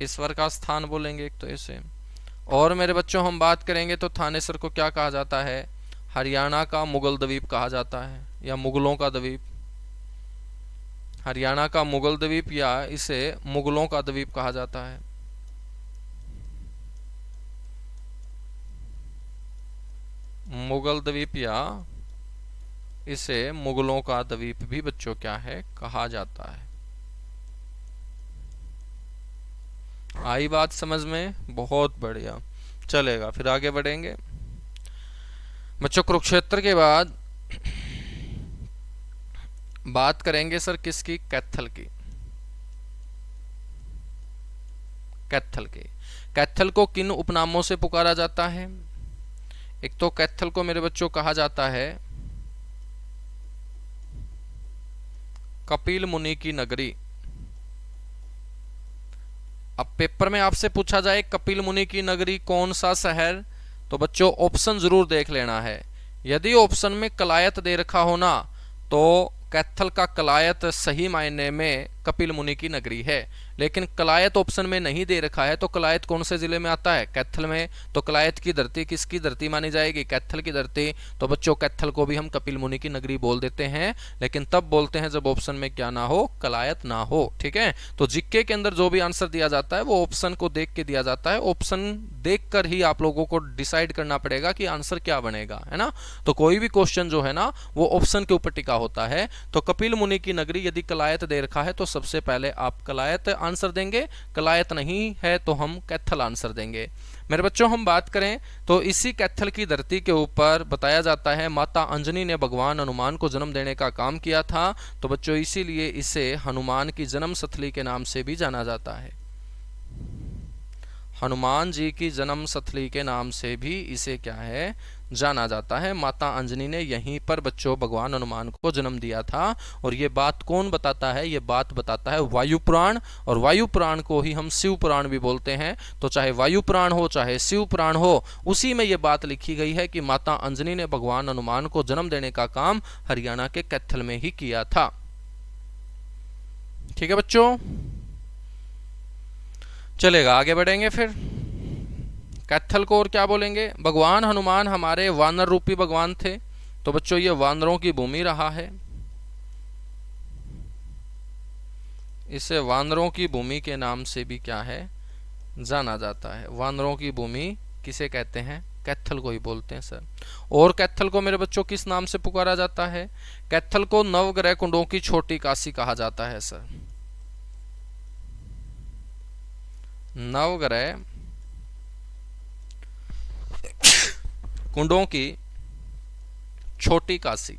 ईश्वर का स्थान बोलेंगे एक तो इसे। और मेरे बच्चों हम बात करेंगे तो थानेसर को क्या कहा जाता है? हरियाणा का मुगल द्वीप कहा जाता है, या मुगलों का द्वीप। हरियाणा का मुगल द्वीप या इसे मुगलों का द्वीप कहा जाता है। मुगल द्वीप या इसे मुगलों का द्वीप भी बच्चों क्या है? कहा जाता है। आई बात समझ में? बहुत बढ़िया, चलेगा। फिर आगे बढ़ेंगे बच्चों। कुरुक्षेत्र के बाद बात करेंगे सर किसकी? कैथल की। कैथल की। कैथल को किन उपनामों से पुकारा जाता है? एक तो कैथल को मेरे बच्चों कहा जाता है कपिल मुनि की नगरी। अब पेपर में आपसे पूछा जाए कपिल मुनि की नगरी कौन सा शहर, तो बच्चों ऑप्शन जरूर देख लेना है। यदि ऑप्शन में कलायत दे रखा हो ना, तो कैथल का कलायत सही मायने में कपिल मुनि की नगरी है। लेकिन कलायत ऑप्शन में नहीं दे रखा है, तो कलायत कौन से जिले में आता है? कैथल में। तो कलायत की धरती किसकी धरती मानी जाएगी? कैथल की धरती। तो बच्चों कैथल को भी हम कपिल मुनि की नगरी बोल देते हैं, लेकिन तब बोलते हैं जब ऑप्शन में क्या ना हो? कलायत ना हो, ठीक है। तो जीके के अंदर जो भी आंसर दिया जाता है वो ऑप्शन को देख के दिया जाता है। ऑप्शन देख कर ही आप लोगों को डिसाइड करना पड़ेगा कि आंसर क्या बनेगा, है ना। तो कोई भी क्वेश्चन जो है ना वो ऑप्शन के ऊपर टिका होता है। तो कपिल मुनि की नगरी यदि कलायत दे रखा है तो सबसे पहले आप कलायत आंसर देंगे, कलायत नहीं है तो हम कैथल आंसर देंगे। मेरे बच्चों हम बात करें तो इसी कैथल की धरती के ऊपर बताया जाता है माता अंजनी ने भगवान हनुमान को जन्म देने का काम किया था। तो बच्चों इसीलिए इसे हनुमान की जन्म स्थली के नाम से भी जाना जाता है। हनुमान जी की जन्म स्थली के नाम से भी इसे क्या है? जाना जाता है। माता अंजनी ने यहीं पर बच्चों भगवान हनुमान को जन्म दिया था। और ये बात कौन बताता है? ये बात बताता है वायु पुराण। और वायु पुराण को ही हम शिव पुराण भी बोलते हैं। तो चाहे वायु पुराण हो चाहे शिव पुराण हो, उसी में ये बात लिखी गई है कि माता अंजनी ने भगवान हनुमान को जन्म देने का काम हरियाणा के कैथल में ही किया था। ठीक है बच्चों, चलेगा, आगे बढ़ेंगे। फिर कैथल को और क्या बोलेंगे? भगवान हनुमान हमारे वानर रूपी भगवान थे। तो बच्चों ये वानरों की भूमि रहा है। इसे वानरों की भूमि के नाम से भी क्या है, जाना जाता है। वानरों की भूमि किसे कहते हैं, कैथल को ही बोलते हैं सर। और कैथल को मेरे बच्चों किस नाम से पुकारा जाता है, कैथल को नवग्रह कुंडों की छोटी काशी कहा जाता है सर। नवग्रह कुंडों की छोटी काशी,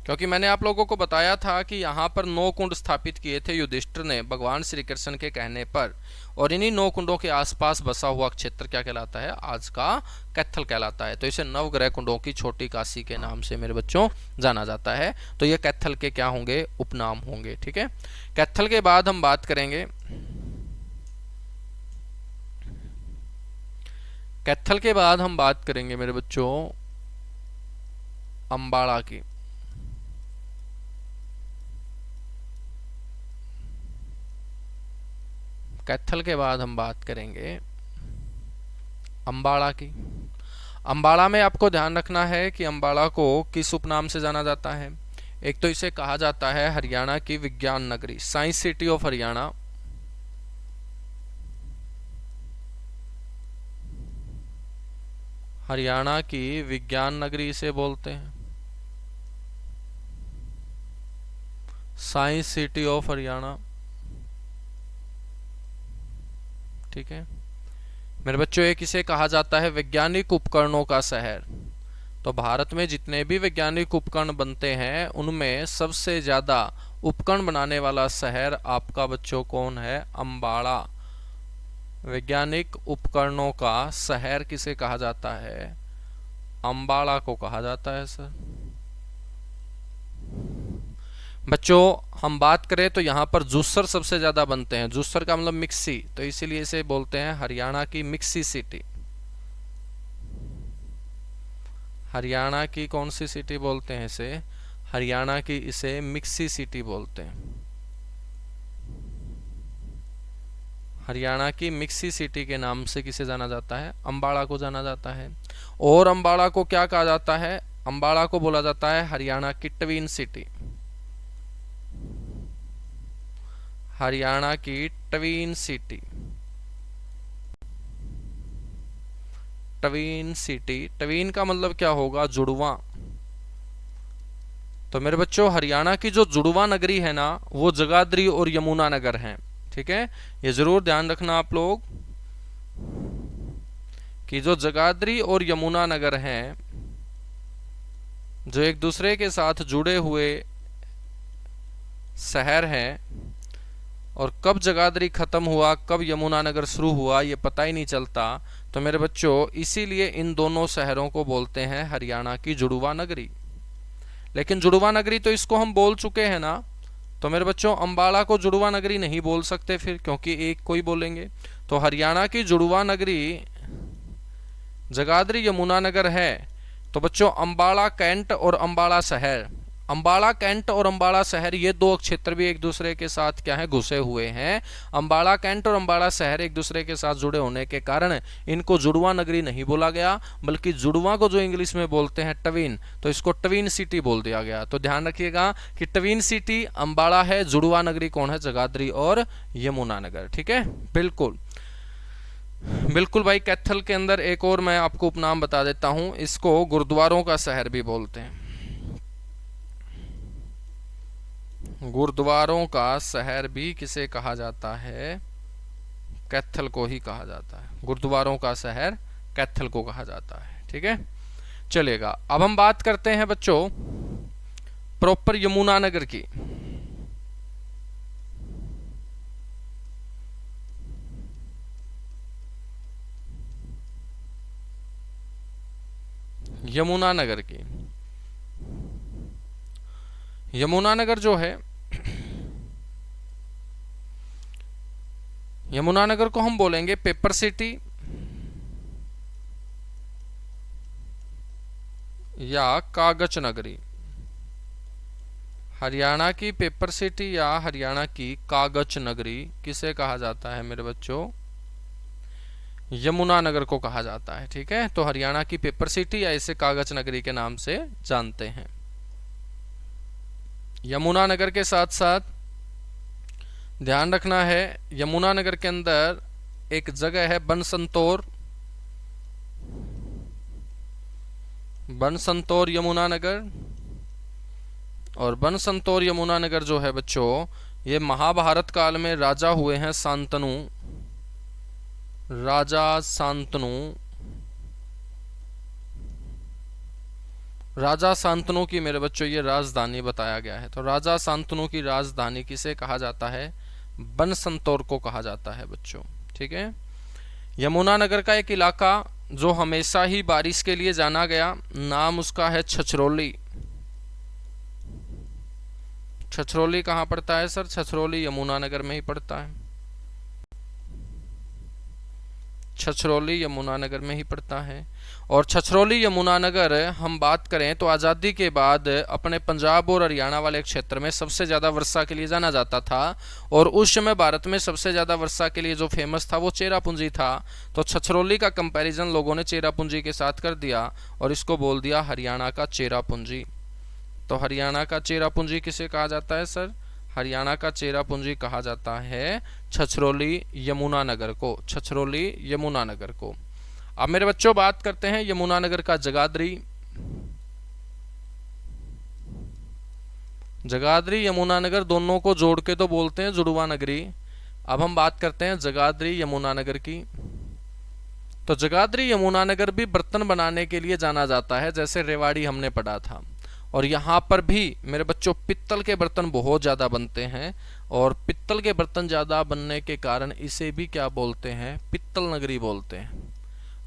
क्योंकि मैंने आप लोगों को बताया था कि यहाँ पर 9 कुंड स्थापित किए थे युधिष्ठिर ने भगवान श्री कृष्ण के कहने पर, और इन्हीं 9 कुंडों के आसपास बसा हुआ क्षेत्र क्या कहलाता है, आज का कैथल कहलाता है। तो इसे नवग्रह कुंडों की छोटी काशी के नाम से मेरे बच्चों जाना जाता है। तो ये कैथल के क्या होंगे, उपनाम होंगे। ठीक है, कैथल के बाद हम बात करेंगे, कैथल के बाद हम बात करेंगे मेरे बच्चों अंबाड़ा की। कैथल के बाद हम बात करेंगे अंबाड़ा की। अंबाड़ा में आपको ध्यान रखना है कि अंबाड़ा को किस उपनाम से जाना जाता है। एक तो इसे कहा जाता है हरियाणा की विज्ञान नगरी, science city of Haryana. Haryana की विज्ञान नगरी इसे बोलते हैं, साइंस सिटी ऑफ हरियाणा। ठीक है मेरे बच्चों, एक इसे कहा जाता है वैज्ञानिक उपकरणों का शहर। तो भारत में जितने भी वैज्ञानिक उपकरण बनते हैं उनमें सबसे ज्यादा उपकरण बनाने वाला शहर आपका बच्चों कौन है, अंबाड़ा। वैज्ञानिक उपकरणों का शहर किसे कहा जाता है, अंबाड़ा को कहा जाता है सर। बच्चों हम बात करें तो यहाँ पर जूसर सबसे ज्यादा बनते हैं, जूसर का मतलब मिक्सी, तो इसीलिए इसे बोलते हैं हरियाणा की मिक्सी सिटी। हरियाणा की कौन सी सिटी बोलते हैं इसे, हरियाणा की इसे मिक्सी सिटी बोलते हैं। हरियाणा की मिक्सी सिटी के नाम से किसे जाना जाता है, अंबाड़ा को जाना जाता है। और अंबाड़ा को क्या कहा जाता है, अंबाड़ा को बोला जाता है हरियाणा की ट्विन सिटी। हरियाणा की twin city, twin city, twin का मतलब क्या होगा, जुड़वा। तो मेरे बच्चों हरियाणा की जो जुड़वा नगरी है ना वो जगाधरी और यमुना नगर है। ठीक है, ये जरूर ध्यान रखना आप लोग कि जो जगाधरी और यमुना नगर हैं जो एक दूसरे के साथ जुड़े हुए शहर हैं, और कब जगाधरी खत्म हुआ कब यमुनानगर शुरू हुआ ये पता ही नहीं चलता। तो मेरे बच्चों इसीलिए इन दोनों शहरों को बोलते हैं हरियाणा की जुड़वा नगरी। लेकिन जुड़वा नगरी तो इसको हम बोल चुके हैं ना, तो मेरे बच्चों अंबाड़ा को जुड़वा नगरी नहीं बोल सकते फिर, क्योंकि एक को ही बोलेंगे। तो हरियाणा की जुड़वा नगरी जगाधरी यमुनानगर है। तो बच्चों अंबाड़ा कैंट और अंबाड़ा शहर, अंबाड़ा कैंट और अंबाड़ा शहर ये दो क्षेत्र भी एक दूसरे के साथ क्या है, घुसे हुए हैं। अंबाड़ा कैंट और अंबाड़ा शहर एक दूसरे के साथ जुड़े होने के कारण इनको जुड़वा नगरी नहीं बोला गया, बल्कि जुड़वा को जो इंग्लिश में बोलते हैं ट्विन, तो इसको ट्विन सिटी बोल दिया गया। तो ध्यान रखिएगा कि ट्विन सिटी अंबाड़ा है, जुड़वा नगरी कौन है, जगाधरी और यमुनानगर। ठीक है, बिल्कुल बिल्कुल भाई। कैथल के अंदर एक और मैं आपको उपनाम बता देता हूं, इसको गुरुद्वारों का शहर भी बोलते हैं। गुरुद्वारों का शहर भी किसे कहा जाता है, कैथल को ही कहा जाता है। गुरुद्वारों का शहर कैथल को कहा जाता है। ठीक है, चलेगा। अब हम बात करते हैं बच्चों प्रॉपर यमुनानगर की। यमुनानगर की, यमुनानगर जो है, यमुनानगर को हम बोलेंगे पेपर सिटी या कागज नगरी। हरियाणा की पेपर सिटी या हरियाणा की कागज नगरी किसे कहा जाता है मेरे बच्चों, यमुनानगर को कहा जाता है। ठीक है, तो हरियाणा की पेपर सिटी या इसे कागज नगरी के नाम से जानते हैं। यमुनानगर के साथ साथ ध्यान रखना है, यमुनानगर के अंदर एक जगह है बनसंतोर, बनसंतोर यमुनानगर। और बनसंतोर यमुनानगर जो है बच्चों, ये महाभारत काल में राजा हुए हैं शांतनु, राजा शांतनु। राजा शांतनु की मेरे बच्चों ये राजधानी बताया गया है। तो राजा शांतनु की राजधानी किसे कहा जाता है? बनसंतोर को कहा जाता है बच्चों, ठीक है। यमुनानगर का एक इलाका जो हमेशा ही बारिश के लिए जाना गया, नाम उसका है छछरौली। छछरौली कहाँ पड़ता है सर? छछरौली यमुनानगर में ही पड़ता है, छछरौली यमुनानगर में ही पड़ता है। और छछरौली यमुनानगर हम बात करें तो आज़ादी के बाद अपने पंजाब और हरियाणा वाले क्षेत्र में सबसे ज़्यादा वर्षा के लिए जाना जाता था। और उस समय भारत में सबसे ज़्यादा वर्षा के लिए जो फेमस था वो चेरापूंजी था। तो छछरौली का कंपैरिजन लोगों ने चेरापूंजी के साथ कर दिया और इसको बोल दिया हरियाणा का चेरापूंजी। तो हरियाणा का चेरापूंजी किसे कहा जाता है सर? हरियाणा का चेरापूंजी कहा जाता है छछरौली यमुनानगर को, छछरौली यमुनानगर को। अब मेरे बच्चों बात करते हैं यमुनानगर का जगाधरी। जगाधरी यमुनानगर दोनों को जोड़ के तो बोलते हैं जुड़वा नगरी। अब हम बात करते हैं जगाधरी यमुनानगर की। तो जगाधरी यमुनानगर भी बर्तन बनाने के लिए जाना जाता है, जैसे रेवाड़ी हमने पढ़ा था। और यहाँ पर भी मेरे बच्चों पित्तल के बर्तन बहुत ज़्यादा बनते हैं। और पित्तल के बर्तन ज़्यादा बनने के कारण इसे भी क्या बोलते हैं? पित्तल नगरी बोलते हैं।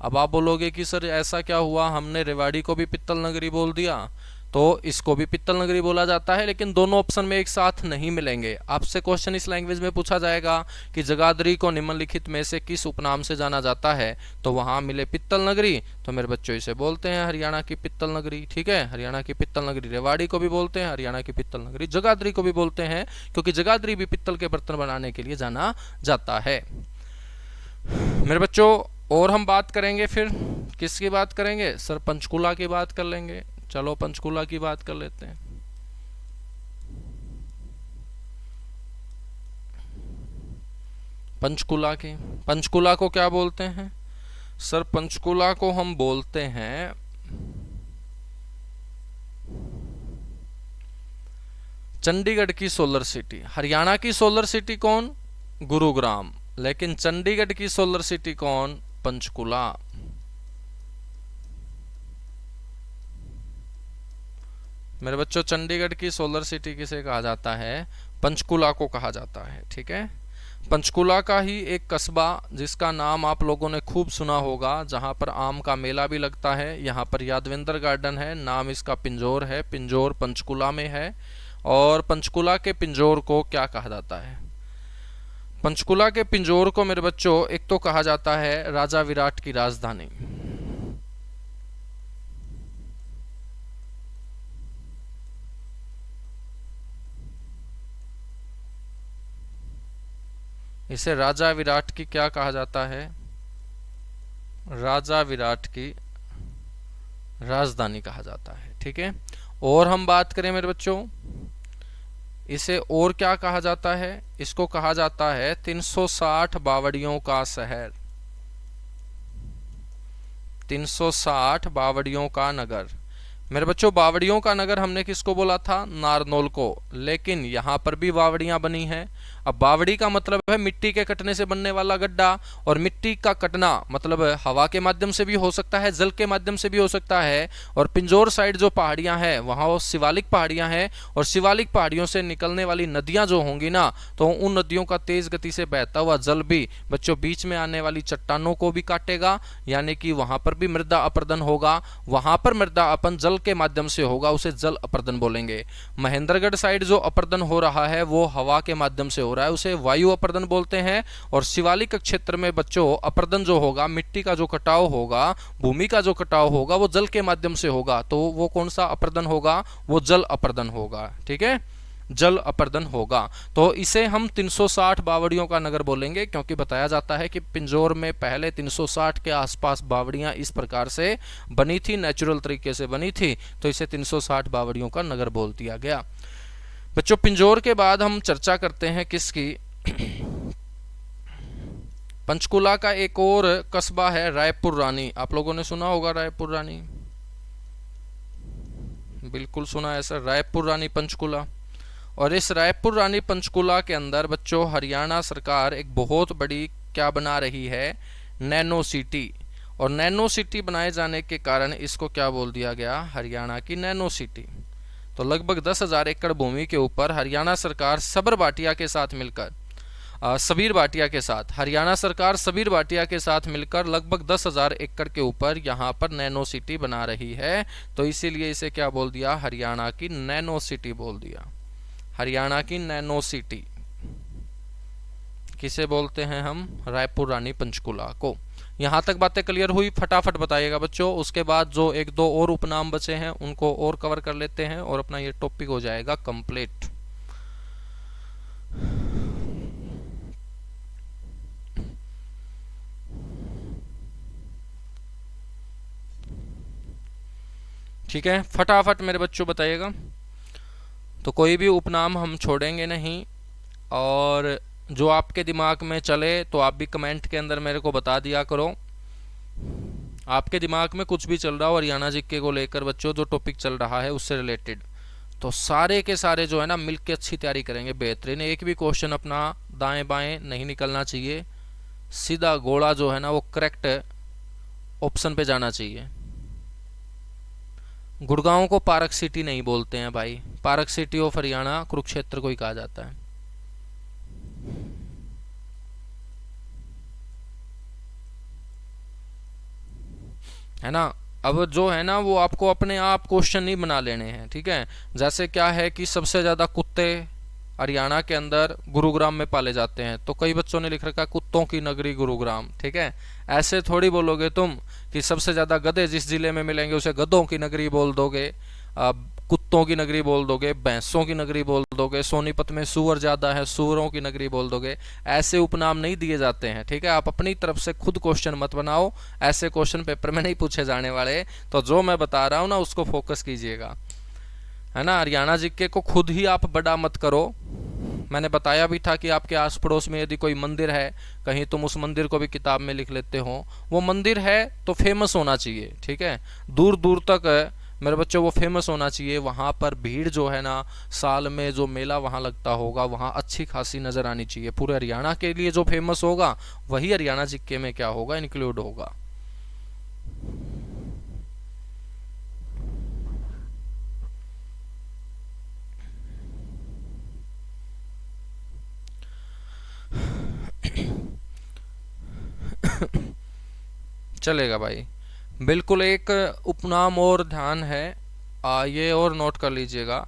अब आप बोलोगे कि सर ऐसा क्या हुआ, हमने रेवाड़ी को भी पित्तल नगरी बोल दिया, तो इसको भी पित्तल नगरी बोला जाता है। लेकिन दोनों ऑप्शन में एक साथ नहीं मिलेंगे। आपसे क्वेश्चन इस लैंग्वेज में पूछा जाएगा कि जगाधरी को निम्नलिखित में से किस उपनाम से जाना जाता है, तो वहां मिले पित्तल नगरी, तो मेरे बच्चों इसे बोलते हैं हरियाणा की पित्तल नगरी, ठीक है। हरियाणा की पित्तल नगरी रेवाड़ी को भी बोलते हैं, हरियाणा की पित्तल नगरी जगाधरी को भी बोलते हैं, क्योंकि जगाधरी भी पित्तल के बर्तन बनाने के लिए जाना जाता है मेरे बच्चों। और हम बात करेंगे फिर किसकी बात करेंगे सर? पंचकुला की बात कर लेंगे। चलो पंचकुला की बात कर लेते हैं। पंचकुला की, पंचकुला को क्या बोलते हैं सर? पंचकुला को हम बोलते हैं चंडीगढ़ की सोलर सिटी। हरियाणा की सोलर सिटी कौन? गुरुग्राम। लेकिन चंडीगढ़ की सोलर सिटी कौन? पंचकुला। मेरे बच्चों चंडीगढ़ की सोलर सिटी किसे कहा जाता है? पंचकुला को कहा जाता है, ठीक है। पंचकुला का ही एक कस्बा जिसका नाम आप लोगों ने खूब सुना होगा, जहां पर आम का मेला भी लगता है, यहाँ पर यादवेंद्र गार्डन है, नाम इसका पिंजौर है। पिंजौर पंचकुला में है। और पंचकुला के पिंजौर को क्या कहा जाता है? पंचकुला के पिंजौर को मेरे बच्चों एक तो कहा जाता है राजा विराट की राजधानी, इसे राजा विराट की क्या कहा जाता है? राजा विराट की राजधानी कहा जाता है, ठीक है। और हम बात करें मेरे बच्चों, इसे और क्या कहा जाता है? इसको कहा जाता है 360 बावड़ियों का शहर, 360 बावड़ियों का नगर। मेरे बच्चों बावड़ियों का नगर हमने किसको बोला था? नारनौल को। लेकिन यहाँ पर भी बावड़ियां बनी हैं। अब बावड़ी का मतलब है मिट्टी के कटने से बनने वाला गड्ढा। और मिट्टी का कटना मतलब हवा के माध्यम से भी हो सकता है, जल के माध्यम से भी हो सकता है। और पिंजौर साइड जो पहाड़ियां हैं वहाँ वो शिवालिक पहाड़ियां हैं। और शिवालिक पहाड़ियों से निकलने वाली नदियां जो होंगी ना, तो उन नदियों का तेज गति से बहता हुआ जल भी बच्चों बीच में आने वाली चट्टानों को भी काटेगा, यानी कि वहां पर भी मृदा अपरदन होगा। वहां पर मृदा अपन जल के माध्यम से होगा, उसे जल अपरदन बोलेंगे। महेंद्रगढ़ साइड जो अपरदन हो रहा है वो हवा के माध्यम से हो रहा है, उसे वायु अपरदन बोलते हैं। और शिवालिक क्षेत्र में बच्चों अपरदन जो होगा, मिट्टी का जो कटाव होगा, भूमि का जो कटाव होगा, वो जल के माध्यम से होगा। तो वो कौन सा अपरदन होगा? वो जल अपरदन होगा, ठीक है, जल अपरदन होगा। तो इसे हम 360 बावड़ियों का नगर बोलेंगे, क्योंकि बताया जाता है कि पिंजौर में पहले 360 के आसपास बावड़ियां इस प्रकार से बनी थी, नेचुरल तरीके से बनी थी, तो इसे 360 बावड़ियों का नगर बोल दिया गया। बच्चों पिंजौर के बाद हम चर्चा करते हैं किसकी? पंचकुला का एक और कस्बा है रायपुर रानी। आप लोगों ने सुना होगा रायपुर रानी, बिल्कुल सुना है सर, रायपुर रानी पंचकुला। और इस रायपुर रानी पंचकुला के अंदर बच्चों हरियाणा सरकार एक बहुत बड़ी क्या बना रही है, नैनो सिटी। और नैनो सिटी बनाए जाने के कारण इसको क्या बोल दिया गया, हरियाणा की नैनो सिटी। तो लगभग 10,000 एकड़ भूमि के ऊपर हरियाणा सरकार सबीर भाटिया के साथ मिलकर हरियाणा सरकार सबीर भाटिया के साथ मिलकर लगभग 10,000 एकड़ के ऊपर यहाँ पर नैनो सिटी बना रही है। तो इसीलिए इसे क्या बोल दिया, हरियाणा की नैनो सिटी बोल दिया। हरियाणा की नैनो सिटी किसे बोलते हैं हम, रायपुर रानी पंचकुला को। यहाँ तक बातें क्लियर हुई, फटाफट बताइएगा बच्चों। उसके बाद जो एक दो और उपनाम बचे हैं उनको और कवर कर लेते हैं और अपना ये टॉपिक हो जाएगा कंप्लीट। ठीक है, फटाफट मेरे बच्चों बताइएगा। तो कोई भी उपनाम हम छोड़ेंगे नहीं, और जो आपके दिमाग में चले तो आप भी कमेंट के अंदर मेरे को बता दिया करो। आपके दिमाग में कुछ भी चल रहा हो हरियाणा जीके को लेकर बच्चों, जो टॉपिक चल रहा है उससे रिलेटेड, तो सारे के सारे जो है ना मिलके अच्छी तैयारी करेंगे, बेहतरीन। एक भी क्वेश्चन अपना दाएं बाएं नहीं निकलना चाहिए, सीधा गोला जो है ना वो करेक्ट ऑप्शन पे जाना चाहिए। गुड़गांव को पार्क सिटी नहीं बोलते हैं भाई, park city of Haryana Kurukshetra को ही कहा जाता है ना। अब जो है ना वो आपको अपने आप क्वेश्चन नहीं बना लेने हैं, ठीक है। जैसे क्या है कि सबसे ज्यादा कुत्ते हरियाणा के अंदर गुरुग्राम में पाले जाते हैं, तो कई बच्चों ने लिख रखा है कुत्तों की नगरी गुरुग्राम, ठीक है। ऐसे थोड़ी बोलोगे तुम कि सबसे ज्यादा गधे जिस जिले में मिलेंगे उसे गधों की नगरी बोल दोगे, कुत्तों की नगरी बोल दोगे, भैंसों की नगरी बोल दोगे, सोनीपत में सुअर ज्यादा है सुअरों की नगरी बोल दोगे। ऐसे उपनाम नहीं दिए जाते हैं, ठीक है। आप अपनी तरफ से खुद क्वेश्चन मत बनाओ, ऐसे क्वेश्चन पेपर में नहीं पूछे जाने वाले। तो जो मैं बता रहा हूँ ना उसको फोकस कीजिएगा, है ना। हरियाणा जीके को खुद ही आप बड़ा मत करो। मैंने बताया भी था कि आपके आस पड़ोस में यदि कोई मंदिर है कहीं, तुम उस मंदिर को भी किताब में लिख लेते हो। वो मंदिर है तो फेमस होना चाहिए, ठीक है। दूर दूर तक मेरे बच्चों वो फेमस होना चाहिए। वहाँ पर भीड़ जो है ना, साल में जो मेला वहाँ लगता होगा वहाँ अच्छी खासी नज़र आनी चाहिए। पूरे हरियाणा के लिए जो फेमस होगा वही हरियाणा जीके में क्या होगा, इंक्लूड होगा। चलेगा भाई, बिल्कुल। एक उपनाम और ध्यान है, ये और नोट कर लीजिएगा,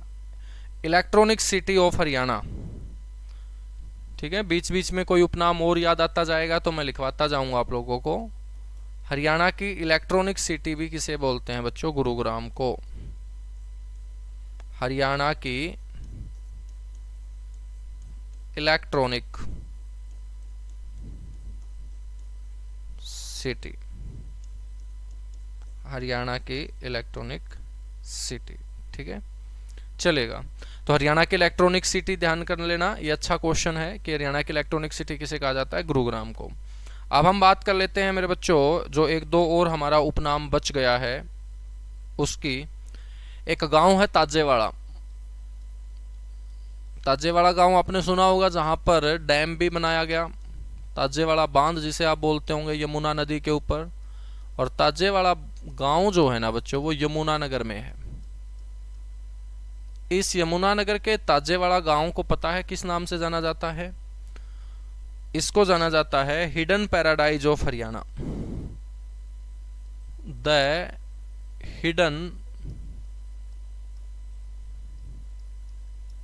इलेक्ट्रॉनिक सिटी ऑफ हरियाणा, ठीक है। बीच बीच में कोई उपनाम और याद आता जाएगा तो मैं लिखवाता जाऊंगा आप लोगों को। हरियाणा की इलेक्ट्रॉनिक सिटी भी किसे बोलते हैं बच्चों, गुरुग्राम को। हरियाणा की इलेक्ट्रॉनिक सिटी, हरियाणा की इलेक्ट्रॉनिक सिटी, ठीक है, चलेगा। तो हरियाणा की इलेक्ट्रॉनिक सिटी ध्यान कर लेना, ये अच्छा क्वेश्चन है कि हरियाणा की इलेक्ट्रॉनिक सिटी किसे कहा जाता है, गुरुग्राम को। अब हम बात कर लेते हैं मेरे बच्चों, जो एक दो और हमारा उपनाम बच गया है उसकी। एक गांव है ताजेवाड़ा। ताजेवाड़ा गांव आपने सुना होगा, जहां पर डैम भी बनाया गया, ताजेवाड़ा बांध जिसे आप बोलते होंगे, यमुना नदी के ऊपर। और ताजेवाड़ा गांव जो है ना बच्चों वो यमुनानगर में है। इस यमुनानगर के ताजेवाड़ा गांव को पता है किस नाम से जाना जाता है, इसको जाना जाता है hidden paradise of Haryana. The hidden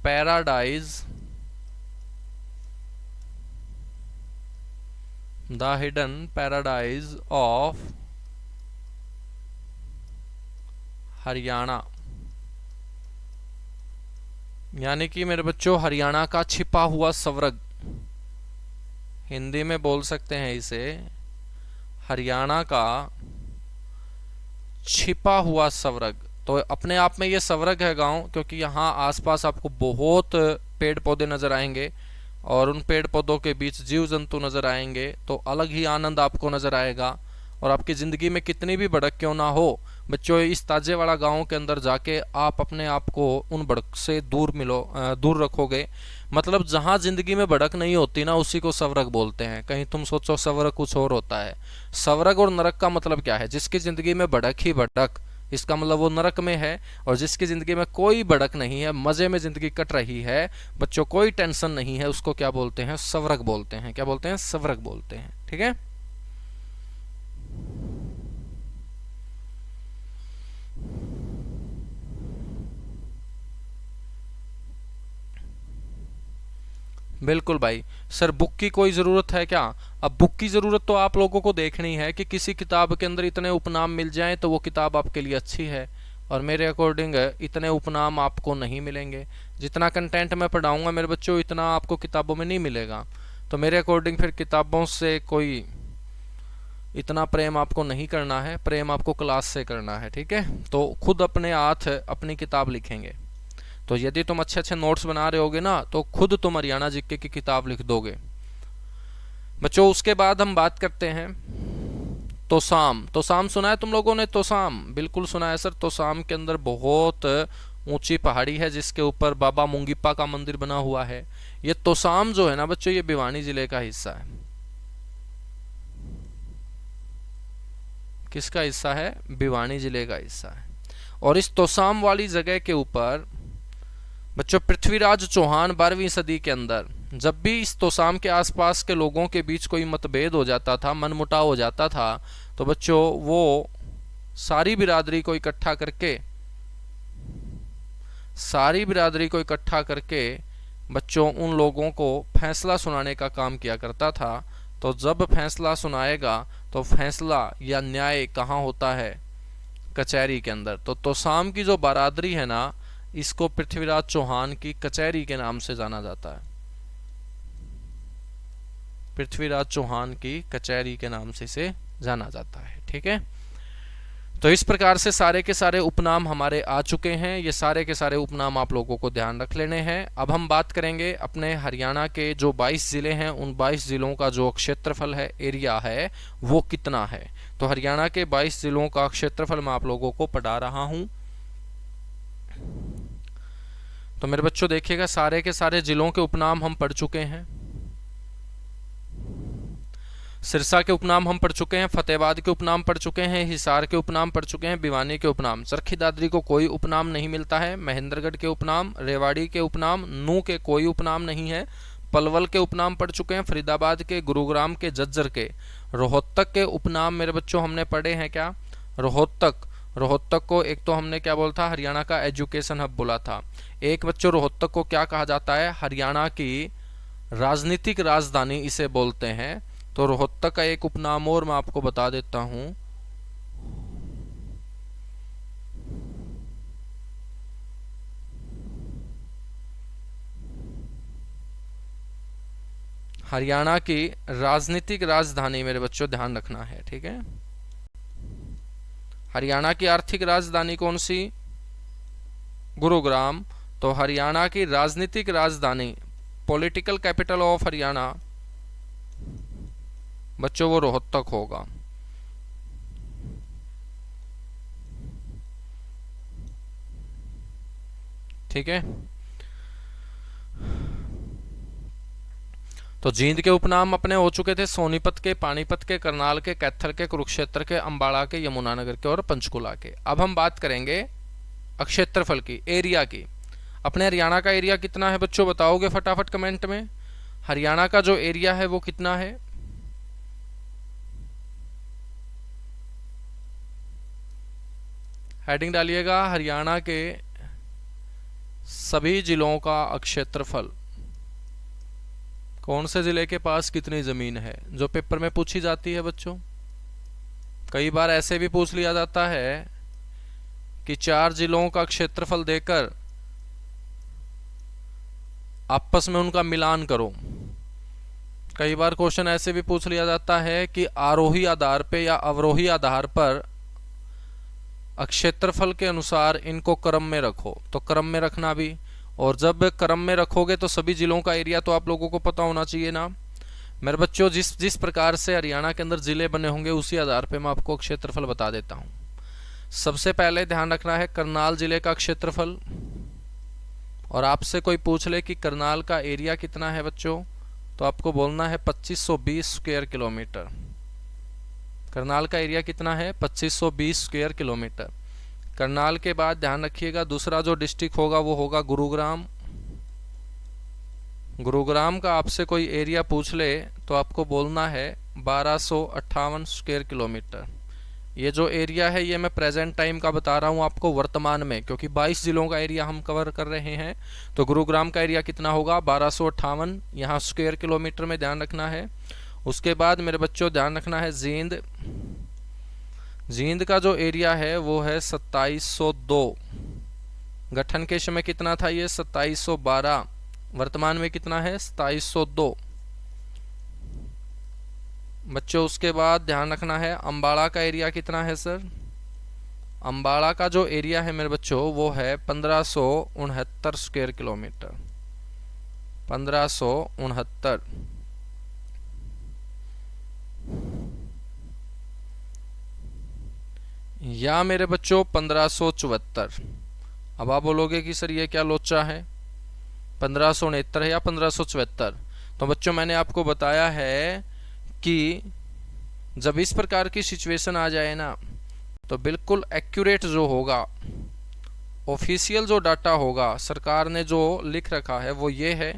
paradise, the hidden paradise of Haryana, यानी कि मेरे बच्चों हरियाणा का छिपा हुआ स्वर्ग, हिंदी में बोल सकते हैं इसे हरियाणा का छिपा हुआ स्वर्ग। तो अपने आप में ये स्वर्ग है गांव, क्योंकि यहाँ आसपास आपको बहुत पेड़ पौधे नजर आएंगे और उन पेड़ पौधों के बीच जीव जंतु नज़र आएंगे तो अलग ही आनंद आपको नज़र आएगा। और आपकी ज़िंदगी में कितनी भी भड़क क्यों ना हो बच्चों, इस ताजेवाड़ा गांव के अंदर जाके आप अपने आप को उन भड़क से दूर रखोगे। मतलब जहां ज़िंदगी में भड़क नहीं होती ना, उसी को स्वर्ग बोलते हैं। कहीं तुम सोचो स्वर्ग कुछ और होता है। स्वर्ग और नरक का मतलब क्या है? जिसकी ज़िंदगी में भड़क ही भड़क, इसका मतलब वो नरक में है। और जिसकी ज़िंदगी में कोई भड़क नहीं है, मज़े में ज़िंदगी कट रही है बच्चों, कोई टेंशन नहीं है, उसको क्या बोलते हैं? स्वर्ग बोलते हैं। क्या बोलते हैं? स्वर्ग बोलते हैं। ठीक है। बिल्कुल भाई। सर बुक की कोई ज़रूरत है क्या? अब बुक की ज़रूरत तो आप लोगों को देखनी है कि किसी किताब के अंदर इतने उपनाम मिल जाएं तो वो किताब आपके लिए अच्छी है। और मेरे अकॉर्डिंग इतने उपनाम आपको नहीं मिलेंगे। जितना कंटेंट मैं पढ़ाऊंगा मेरे बच्चों, इतना आपको किताबों में नहीं मिलेगा। तो मेरे अकॉर्डिंग फिर किताबों से कोई इतना प्रेम आपको नहीं करना है, प्रेम आपको क्लास से करना है। ठीक है। तो खुद अपने हाथ अपनी किताब लिखेंगे। तो यदि तुम अच्छे अच्छे नोट्स बना रहे होगे ना, तो खुद तुम हरियाणा जीके की किताब लिख दोगे बच्चों। उसके बाद हम बात करते हैं तोसाम। तोसाम सुना है तुम लोगों ने? तोसाम बिल्कुल सुना है सर। तोसाम के अंदर बहुत ऊंची पहाड़ी है जिसके ऊपर बाबा मुंगीपा का मंदिर बना हुआ है। ये तोसाम जो है ना बच्चों, ये भिवानी जिले का हिस्सा है। किसका हिस्सा है? भिवानी जिले का हिस्सा है। और इस तोसाम वाली जगह के ऊपर बच्चों पृथ्वीराज चौहान 12वीं सदी के अंदर जब भी इस तोसाम के आसपास के लोगों के बीच कोई मतभेद हो जाता था, मनमुटाव हो जाता था, तो बच्चों वो सारी बिरादरी को इकट्ठा करके बच्चों उन लोगों को फैसला सुनाने का काम किया करता था। तो जब फैसला सुनाएगा तो फैसला या न्याय कहाँ होता है? कचहरी के अंदर। तो तोसाम की जो बरादरी है ना, इसको पृथ्वीराज चौहान की कचहरी के नाम से जाना जाता है। पृथ्वीराज चौहान की कचहरी के नाम से इसे जाना जाता है। ठीक है। तो इस प्रकार से सारे के सारे उपनाम हमारे आ चुके हैं। ये सारे के सारे उपनाम आप लोगों को ध्यान रख लेने हैं। अब हम बात करेंगे अपने हरियाणा के जो 22 ज़िले हैं, उन 22 ज़िलों का जो क्षेत्रफल है, एरिया है, वो कितना है। तो हरियाणा के 22 ज़िलों का क्षेत्रफल मैं आप लोगों को पढ़ा रहा हूँ। तो मेरे बच्चों देखिएगा, सारे के सारे जिलों के उपनाम हम पढ़ चुके हैं। सिरसा के उपनाम हम पढ़ चुके हैं, फतेहाबाद के उपनाम पढ़ चुके हैं, हिसार के उपनाम पढ़ चुके हैं, भिवानी के उपनाम। चरखी दादरी को कोई उपनाम नहीं मिलता है। महेंद्रगढ़ के उपनाम, रेवाड़ी के उपनाम, नूह के कोई उपनाम नहीं है। पलवल के उपनाम पढ़ चुके हैं, फरीदाबाद के, गुरुग्राम के, झज्जर के। रोहतक के उपनाम मेरे बच्चों हमने पढ़े हैं क्या? रोहतक को एक तो हमने क्या बोला था? हरियाणा का एजुकेशन हब बोला था। एक बच्चों रोहतक को क्या कहा जाता है? हरियाणा की राजनीतिक राजधानी इसे बोलते हैं। तो रोहतक का एक उपनाम और मैं आपको बता देता हूं। हरियाणा की राजनीतिक राजधानी मेरे बच्चों ध्यान रखना है। ठीक है। हरियाणा की आर्थिक राजधानी कौन सी? गुरुग्राम। तो हरियाणा की राजनीतिक राजधानी, पॉलिटिकल कैपिटल ऑफ हरियाणा बच्चों वो रोहतक होगा। ठीक है। तो जींद के उपनाम अपने हो चुके थे सोनीपत के, पानीपत के, करनाल के, कैथल के, कुरुक्षेत्र के, अंबाला के, यमुनानगर के और पंचकुला के। अब हम बात करेंगे क्षेत्रफल की, एरिया की। अपने हरियाणा का एरिया कितना है बच्चों? बताओगे फटाफट कमेंट में। हरियाणा का जो एरिया है वो कितना है? हेडिंग डालिएगा, हरियाणा के सभी जिलों का क्षेत्रफल। कौन से जिले के पास कितनी जमीन है, जो पेपर में पूछी जाती है बच्चों। कई बार ऐसे भी पूछ लिया जाता है कि 4 जिलों का क्षेत्रफल देकर आपस में उनका मिलान करो। कई बार क्वेश्चन ऐसे भी पूछ लिया जाता है कि आरोही आधार पे या अवरोही आधार पर क्षेत्रफल के अनुसार इनको क्रम में रखो। तो क्रम में रखना भी, और जब क्रम में रखोगे तो सभी जिलों का एरिया तो आप लोगों को पता होना चाहिए ना मेरे बच्चों। जिस जिस प्रकार से हरियाणा के अंदर जिले बने होंगे उसी आधार पे मैं आपको क्षेत्रफल बता देता हूँ। सबसे पहले ध्यान रखना है करनाल जिले का क्षेत्रफल। और आपसे कोई पूछ ले कि करनाल का एरिया कितना है बच्चों, तो आपको बोलना है 2520 स्क्वायर किलोमीटर। करनाल का एरिया कितना है? 2520 स्क्वायर किलोमीटर। करनाल के बाद ध्यान रखिएगा दूसरा जो डिस्ट्रिक्ट होगा वो होगा गुरुग्राम। गुरुग्राम का आपसे कोई एरिया पूछ ले तो आपको बोलना है 1258 स्क्वायर किलोमीटर। ये जो एरिया है ये मैं प्रेजेंट टाइम का बता रहा हूँ आपको वर्तमान में, क्योंकि 22 जिलों का एरिया हम कवर कर रहे हैं। तो गुरुग्राम का एरिया कितना होगा? 1258 यहाँ स्क्वायर किलोमीटर में ध्यान रखना है। उसके बाद मेरे बच्चों ध्यान रखना है जींद। जींद का जो एरिया है वो है 2702। गठन के समय कितना था ये? 2712। वर्तमान में कितना है? 2702 बच्चों। उसके बाद ध्यान रखना है अम्बाड़ा का एरिया कितना है सर? अम्बाड़ा का जो एरिया है मेरे बच्चों वो है 1569 स्क्वायर किलोमीटर। 1569। या मेरे बच्चों 1574। अब आप बोलोगे कि सर ये क्या लोचा है, 1569 है या 1574? तो बच्चों मैंने आपको बताया है कि जब इस प्रकार की सिचुएशन आ जाए ना तो बिल्कुल एक्यूरेट जो होगा, ऑफिशियल जो डाटा होगा, सरकार ने जो लिख रखा है वो ये है।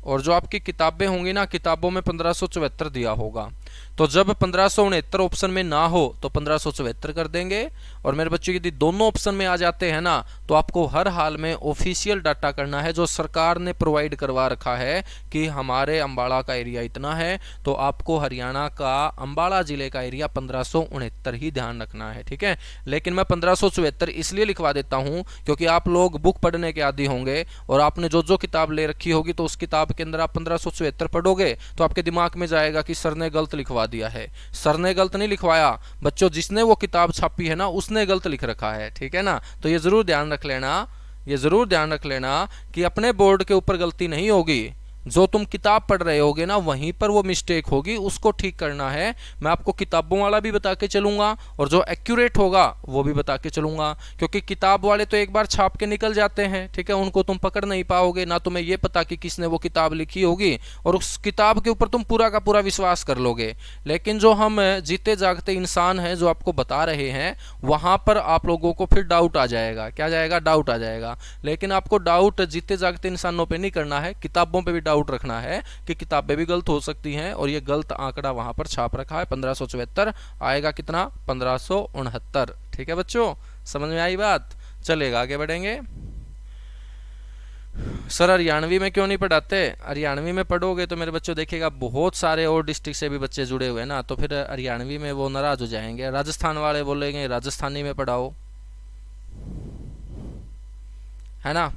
और जो आपकी किताबें होंगी ना, किताबों में 1574 दिया होगा। तो जब 1569 ऑप्शन में ना हो तो 1574 कर देंगे। और मेरे बच्चों यदि दोनों ऑप्शन में आ जाते हैं ना तो आपको हर हाल में ऑफिशियल डाटा करना है जो सरकार ने प्रोवाइड करवा रखा है कि हमारे अम्बाड़ा का एरिया इतना है। तो आपको हरियाणा का अम्बाड़ा जिले का एरिया 1569 ही ध्यान रखना है, ठीक है। लेकिन मैं 1574 इसलिए लिखवा देता हूँ क्योंकि आप लोग बुक पढ़ने के आदी होंगे और आपने जो जो किताब ले रखी होगी तो उस किताब के अंदर आप 1574 पढ़ोगे तो आपके दिमाग में जाएगा कि सर ने गलत लिखवा दिया है। सर ने गलत नहीं लिखवाया बच्चों, जिसने वो किताब छापी है ना उसने गलत लिख रखा है, ठीक है ना। तो ये जरूर ध्यान रख लेना, ये जरूर ध्यान रख लेना कि अपने बोर्ड के ऊपर गलती नहीं होगी। जो तुम किताब पढ़ रहे होगे ना वहीं पर वो मिस्टेक होगी, उसको ठीक करना है। मैं आपको किताबों वाला भी बता के चलूंगा और जो एक्यूरेट होगा वो भी बता के चलूंगा, क्योंकि किताब वाले तो एक बार छाप के निकल जाते हैं, ठीक है। उनको तुम पकड़ नहीं पाओगे, ना तुम्हें ये पता कि किसने वो किताब लिखी होगी और उस किताब के ऊपर तुम पूरा का पूरा विश्वास कर लोगे। लेकिन जो हम जीते जागते इंसान हैं जो आपको बता रहे हैं वहां पर आप लोगों को फिर डाउट आ जाएगा। क्या जाएगा? डाउट आ जाएगा। लेकिन आपको डाउट जीते जागते इंसानों पर नहीं करना है, किताबों पर भी डाउट रखना है कि किताबें भी गलत हो सकती हैं। और ये गलत आंकड़ा वहां पर छाप रखा है 1574, आएगा कितना? 1569, ठीक है बच्चों। समझ में आई बात? चलेगा, आगे बढ़ेंगे। सर हरियाणवी में क्यों नहीं पढ़ाते? हरियाणवी में पढ़ोगे तो मेरे बच्चों देखिएगा बहुत सारे और डिस्ट्रिक्ट से भी बच्चे जुड़े हुए हैं ना, तो फिर हरियाणवी में वो नाराज हो जाएंगे। राजस्थान वाले बोलेंगे राजस्थानी में पढ़ाओ, है ना।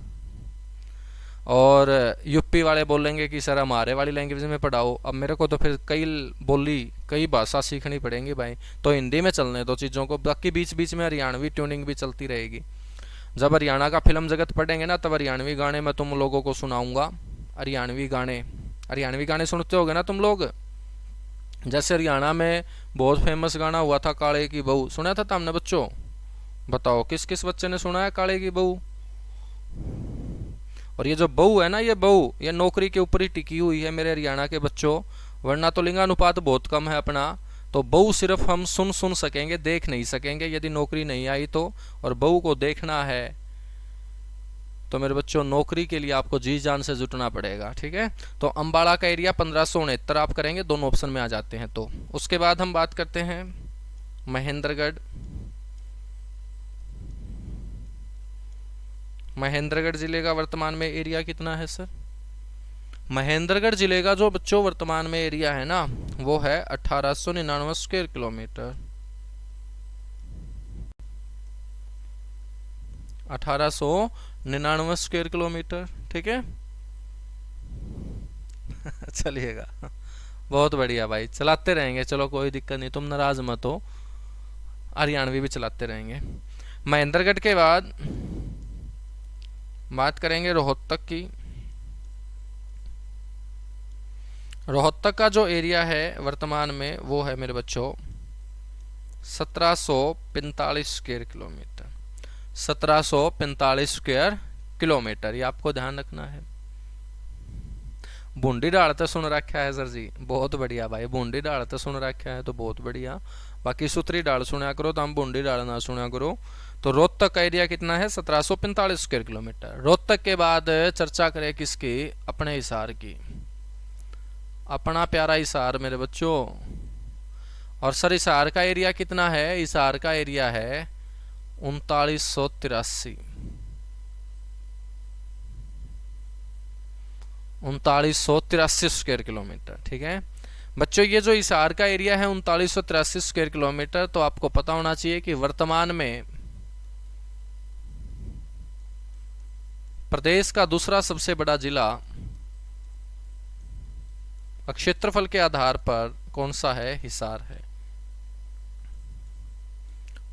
और यूपी वाले बोलेंगे कि सर हमारे वाली लैंग्वेज में पढ़ाओ। अब मेरे को तो फिर कई बोली, कई भाषा सीखनी पड़ेंगी भाई। तो हिंदी में चलने दो चीज़ों को, बाकी बीच बीच में हरियाणवी ट्यूनिंग भी चलती रहेगी। जब हरियाणा का फिल्म जगत पढ़ेंगे ना तब हरियाणवी गाने मैं तुम लोगों को सुनाऊंगा। हरियाणवी गाने सुनते होगे ना तुम लोग। जैसे हरियाणा में बहुत फेमस गाना हुआ था काले की बहू, सुना था हमने बच्चों? बताओ किस किस बच्चे ने सुना है काले की बहू? और ये जो बहू है ना, ये बहू ये नौकरी के ऊपर ही टिकी हुई है मेरे हरियाणा के बच्चों, वरना तो लिंगानुपात बहुत कम है अपना। तो बहू सिर्फ हम सुन सकेंगे, देख नहीं सकेंगे यदि नौकरी नहीं आई तो। और बहू को देखना है तो मेरे बच्चों नौकरी के लिए आपको जी जान से जुटना पड़ेगा, ठीक है। तो अम्बाड़ा का एरिया 1569 आप करेंगे, दोनों ऑप्शन में आ जाते हैं। तो उसके बाद हम बात करते हैं महेंद्रगढ़। महेंद्रगढ़ जिले का वर्तमान में एरिया कितना है सर? महेंद्रगढ़ जिले का जो बच्चों वर्तमान में एरिया है ना वो है 1899 स्क्वायर किलोमीटर। 1899 स्क्वायर किलोमीटर, ठीक है। चलिएगा, बहुत बढ़िया भाई, चलाते रहेंगे, चलो कोई दिक्कत नहीं, तुम नाराज मत हो, हरियाणवी भी चलाते रहेंगे। महेंद्रगढ़ के बाद बात करेंगे रोहतक की। रोहतक का जो एरिया है वर्तमान में वो है मेरे बच्चों 1745 स्क्वायर किलोमीटर। 1745 स्क्वायर किलोमीटर, ये आपको ध्यान रखना है। बूंदी ढाल तो सुन रखा है सर जी, बहुत बढ़िया भाई। बूंदी ढाल तो सुन रखा है तो बहुत बढ़िया। बाकी सुतरी ढाल सुना करो, तो हम बूंदी ढाल ना सुना करो। तो रोहतक का एरिया कितना है 1745 स्क्वायर किलोमीटर। रोहतक के बाद चर्चा करें किसकी, अपने हिसार की। अपना प्यारा हिसार मेरे बच्चों। और सर हिसार का एरिया कितना है, हिसार का एरिया है 3983 3983 स्क्वायर किलोमीटर। ठीक है बच्चों, ये जो हिसार का एरिया है 3983 स्क्वायर किलोमीटर, तो आपको पता होना चाहिए कि वर्तमान में प्रदेश का दूसरा सबसे बड़ा जिला क्षेत्रफल के आधार पर कौन सा है, हिसार है।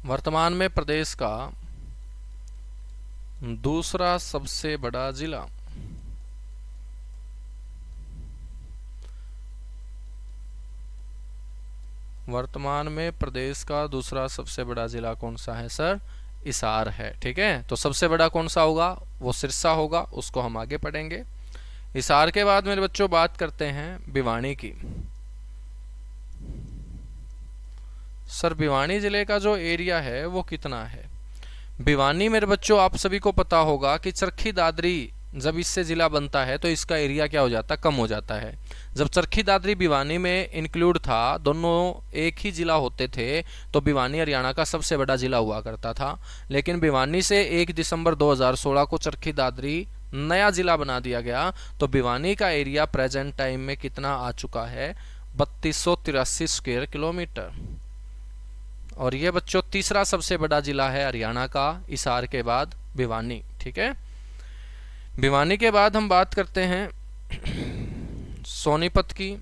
वर्तमान में प्रदेश का दूसरा सबसे बड़ा जिला वर्तमान में प्रदेश का दूसरा सबसे बड़ा जिला कौन सा है सर, हिसार है। ठीक है, तो सबसे बड़ा कौन सा होगा, वो सिरसा होगा, उसको हम आगे पढ़ेंगे। हिसार के बाद मेरे बच्चों बात करते हैं भिवानी की। सर भिवानी जिले का जो एरिया है वो कितना है। भिवानी मेरे बच्चों आप सभी को पता होगा कि चरखी दादरी जब इससे जिला बनता है तो इसका एरिया क्या हो जाता है, कम हो जाता है। जब चरखी दादरी भिवानी में इंक्लूड था, दोनों एक ही जिला होते थे, तो भिवानी हरियाणा का सबसे बड़ा जिला हुआ करता था। लेकिन भिवानी से 1 दिसंबर 2016 को चरखी दादरी नया जिला बना दिया गया, तो भिवानी का एरिया प्रेजेंट टाइम में कितना आ चुका है, 3283 स्क्वायर किलोमीटर। और ये बच्चों तीसरा सबसे बड़ा जिला है हरियाणा का, हिसार के बाद भिवानी। ठीक है, भिवानी के बाद हम बात करते हैं सोनीपत की।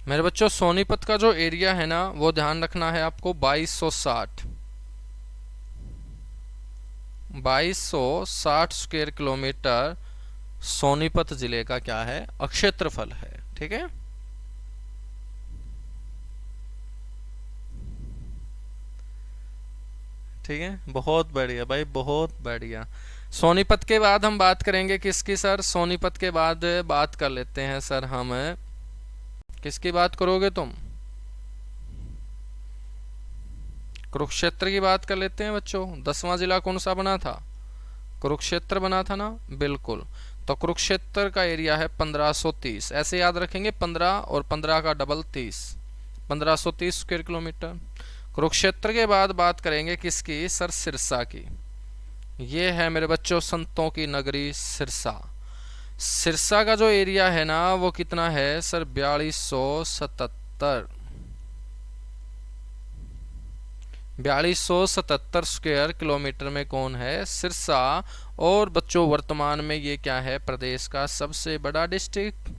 मेरे बच्चों सोनीपत का जो एरिया है ना वो ध्यान रखना है आपको, 2260 स्क्वायर किलोमीटर सोनीपत जिले का क्या है, क्षेत्रफल है। ठीक है, ठीक है, बहुत बढ़िया भाई, बहुत बढ़िया। सोनीपत के बाद हम बात करेंगे किसकी सर, सोनीपत के बाद बात कर लेते हैं सर हम, किसकी बात करोगे तुम, कुरुक्षेत्र की बात कर लेते हैं बच्चों। 10वां जिला कौन सा बना था, कुरुक्षेत्र बना था ना, बिल्कुल। तो कुरुक्षेत्र का एरिया है 1530, ऐसे याद रखेंगे 15 और 15 का डबल 30, 1530 स्क्वायर किलोमीटर। कुरुक्षेत्र के बाद बात करेंगे किसकी सर, सिरसा की। ये है मेरे बच्चों संतों की नगरी सिरसा। सिरसा का जो एरिया है ना वो कितना है सर, 4277 स्क्वायर किलोमीटर में कौन है, सिरसा। और बच्चों वर्तमान में ये क्या है, प्रदेश का सबसे बड़ा डिस्ट्रिक्ट।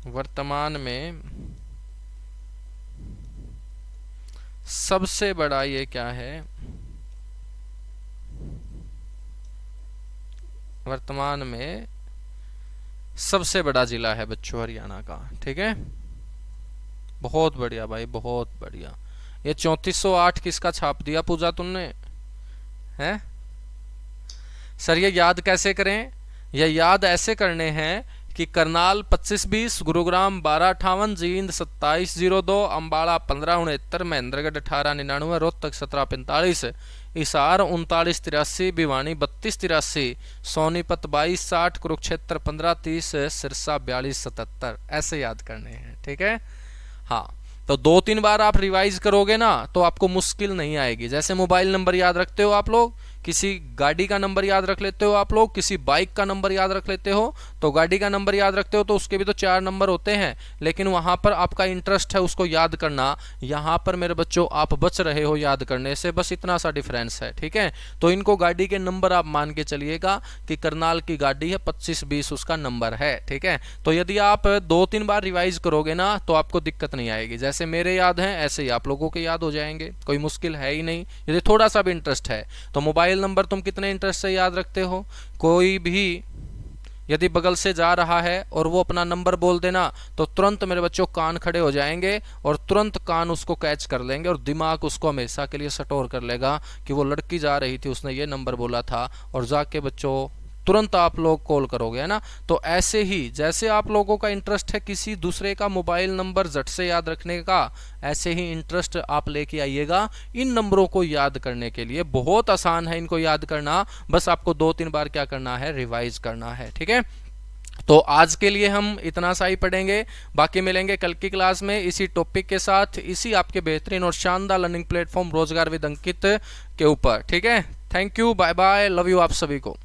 वर्तमान में सबसे बड़ा ये क्या है, वर्तमान में सबसे बड़ा जिला है बच्चों हरियाणा का। ठीक है, बहुत बढ़िया भाई, बहुत बढ़िया। ये 3408 किसका छाप दिया पूजा तुमने, हैं सर। ये याद कैसे करें, ये याद ऐसे करने हैं कि करनाल 2520, गुरुग्राम 1258, जींद 2702, अंबाला 1569, महेंद्रगढ़ 1899, रोहतक 1745, हिसार 3983, भिवानी 3283, सोनीपत 2260, कुरुक्षेत्र 1530, सिरसा 4277, ऐसे याद करने हैं। ठीक है, हाँ। तो 2-3 बार आप रिवाइज करोगे ना तो आपको मुश्किल नहीं आएगी। जैसे मोबाइल नंबर याद रखते हो आप लोग किसी गाड़ी का नंबर याद रख लेते हो आप लोग, किसी बाइक का नंबर याद रख लेते हो, तो गाड़ी का नंबर याद रखते हो तो उसके भी तो 4 नंबर होते हैं, लेकिन वहां पर आपका इंटरेस्ट है उसको याद करना, यहाँ पर मेरे बच्चों आप बच रहे हो याद करने से, बस इतना सा डिफरेंस है। ठीक है, तो इनको गाड़ी के नंबर आप मान के चलिएगा कि करनाल की गाड़ी है 2520 उसका नंबर है। ठीक है, तो यदि आप 2-3 बार रिवाइज करोगे ना तो आपको दिक्कत नहीं आएगी, जैसे मेरे याद हैं ऐसे ही आप लोगों के याद हो जाएंगे, कोई मुश्किल है ही नहीं यदि थोड़ा सा भी इंटरेस्ट है तो। मोबाइल नंबर तुम कितने इंटरेस्ट से याद रखते हो, कोई भी यदि बगल से जा रहा है और वो अपना नंबर बोल देना तो तुरंत मेरे बच्चों कान खड़े हो जाएंगे और तुरंत कान उसको कैच कर लेंगे और दिमाग उसको हमेशा के लिए स्टोर कर लेगा कि वो लड़की जा रही थी उसने ये नंबर बोला था, और जाके बच्चों तुरंत आप लोग कॉल करोगे, है ना। तो ऐसे ही जैसे आप लोगों का इंटरेस्ट है किसी दूसरे का मोबाइल नंबर झट से याद रखने का, ऐसे ही इंटरेस्ट आप लेके आइएगा इन नंबरों को याद करने के लिए। बहुत आसान है इनको याद करना, बस आपको 2-3 बार क्या करना है, रिवाइज करना है। ठीक है, तो आज के लिए हम इतना सा ही पढ़ेंगे, बाकी मिलेंगे कल की क्लास में इसी टॉपिक के साथ, इसी आपके बेहतरीन और शानदार लर्निंग प्लेटफॉर्म रोजगार विद अंकित के ऊपर। ठीक है, thank you, bye bye, love you आप सभी को।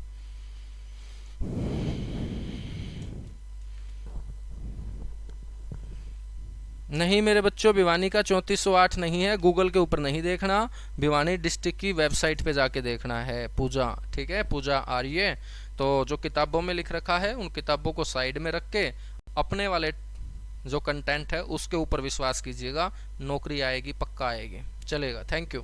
नहीं मेरे बच्चों, भिवानी का 3408 नहीं है, गूगल के ऊपर नहीं देखना, भिवानी डिस्ट्रिक्ट की वेबसाइट पे जाके देखना है, पूजा। ठीक है, पूजा आर्य। तो जो किताबों में लिख रखा है उन किताबों को साइड में रख के अपने वाले जो कंटेंट है उसके ऊपर विश्वास कीजिएगा, नौकरी आएगी, पक्का आएगी। चलेगा, थैंक यू।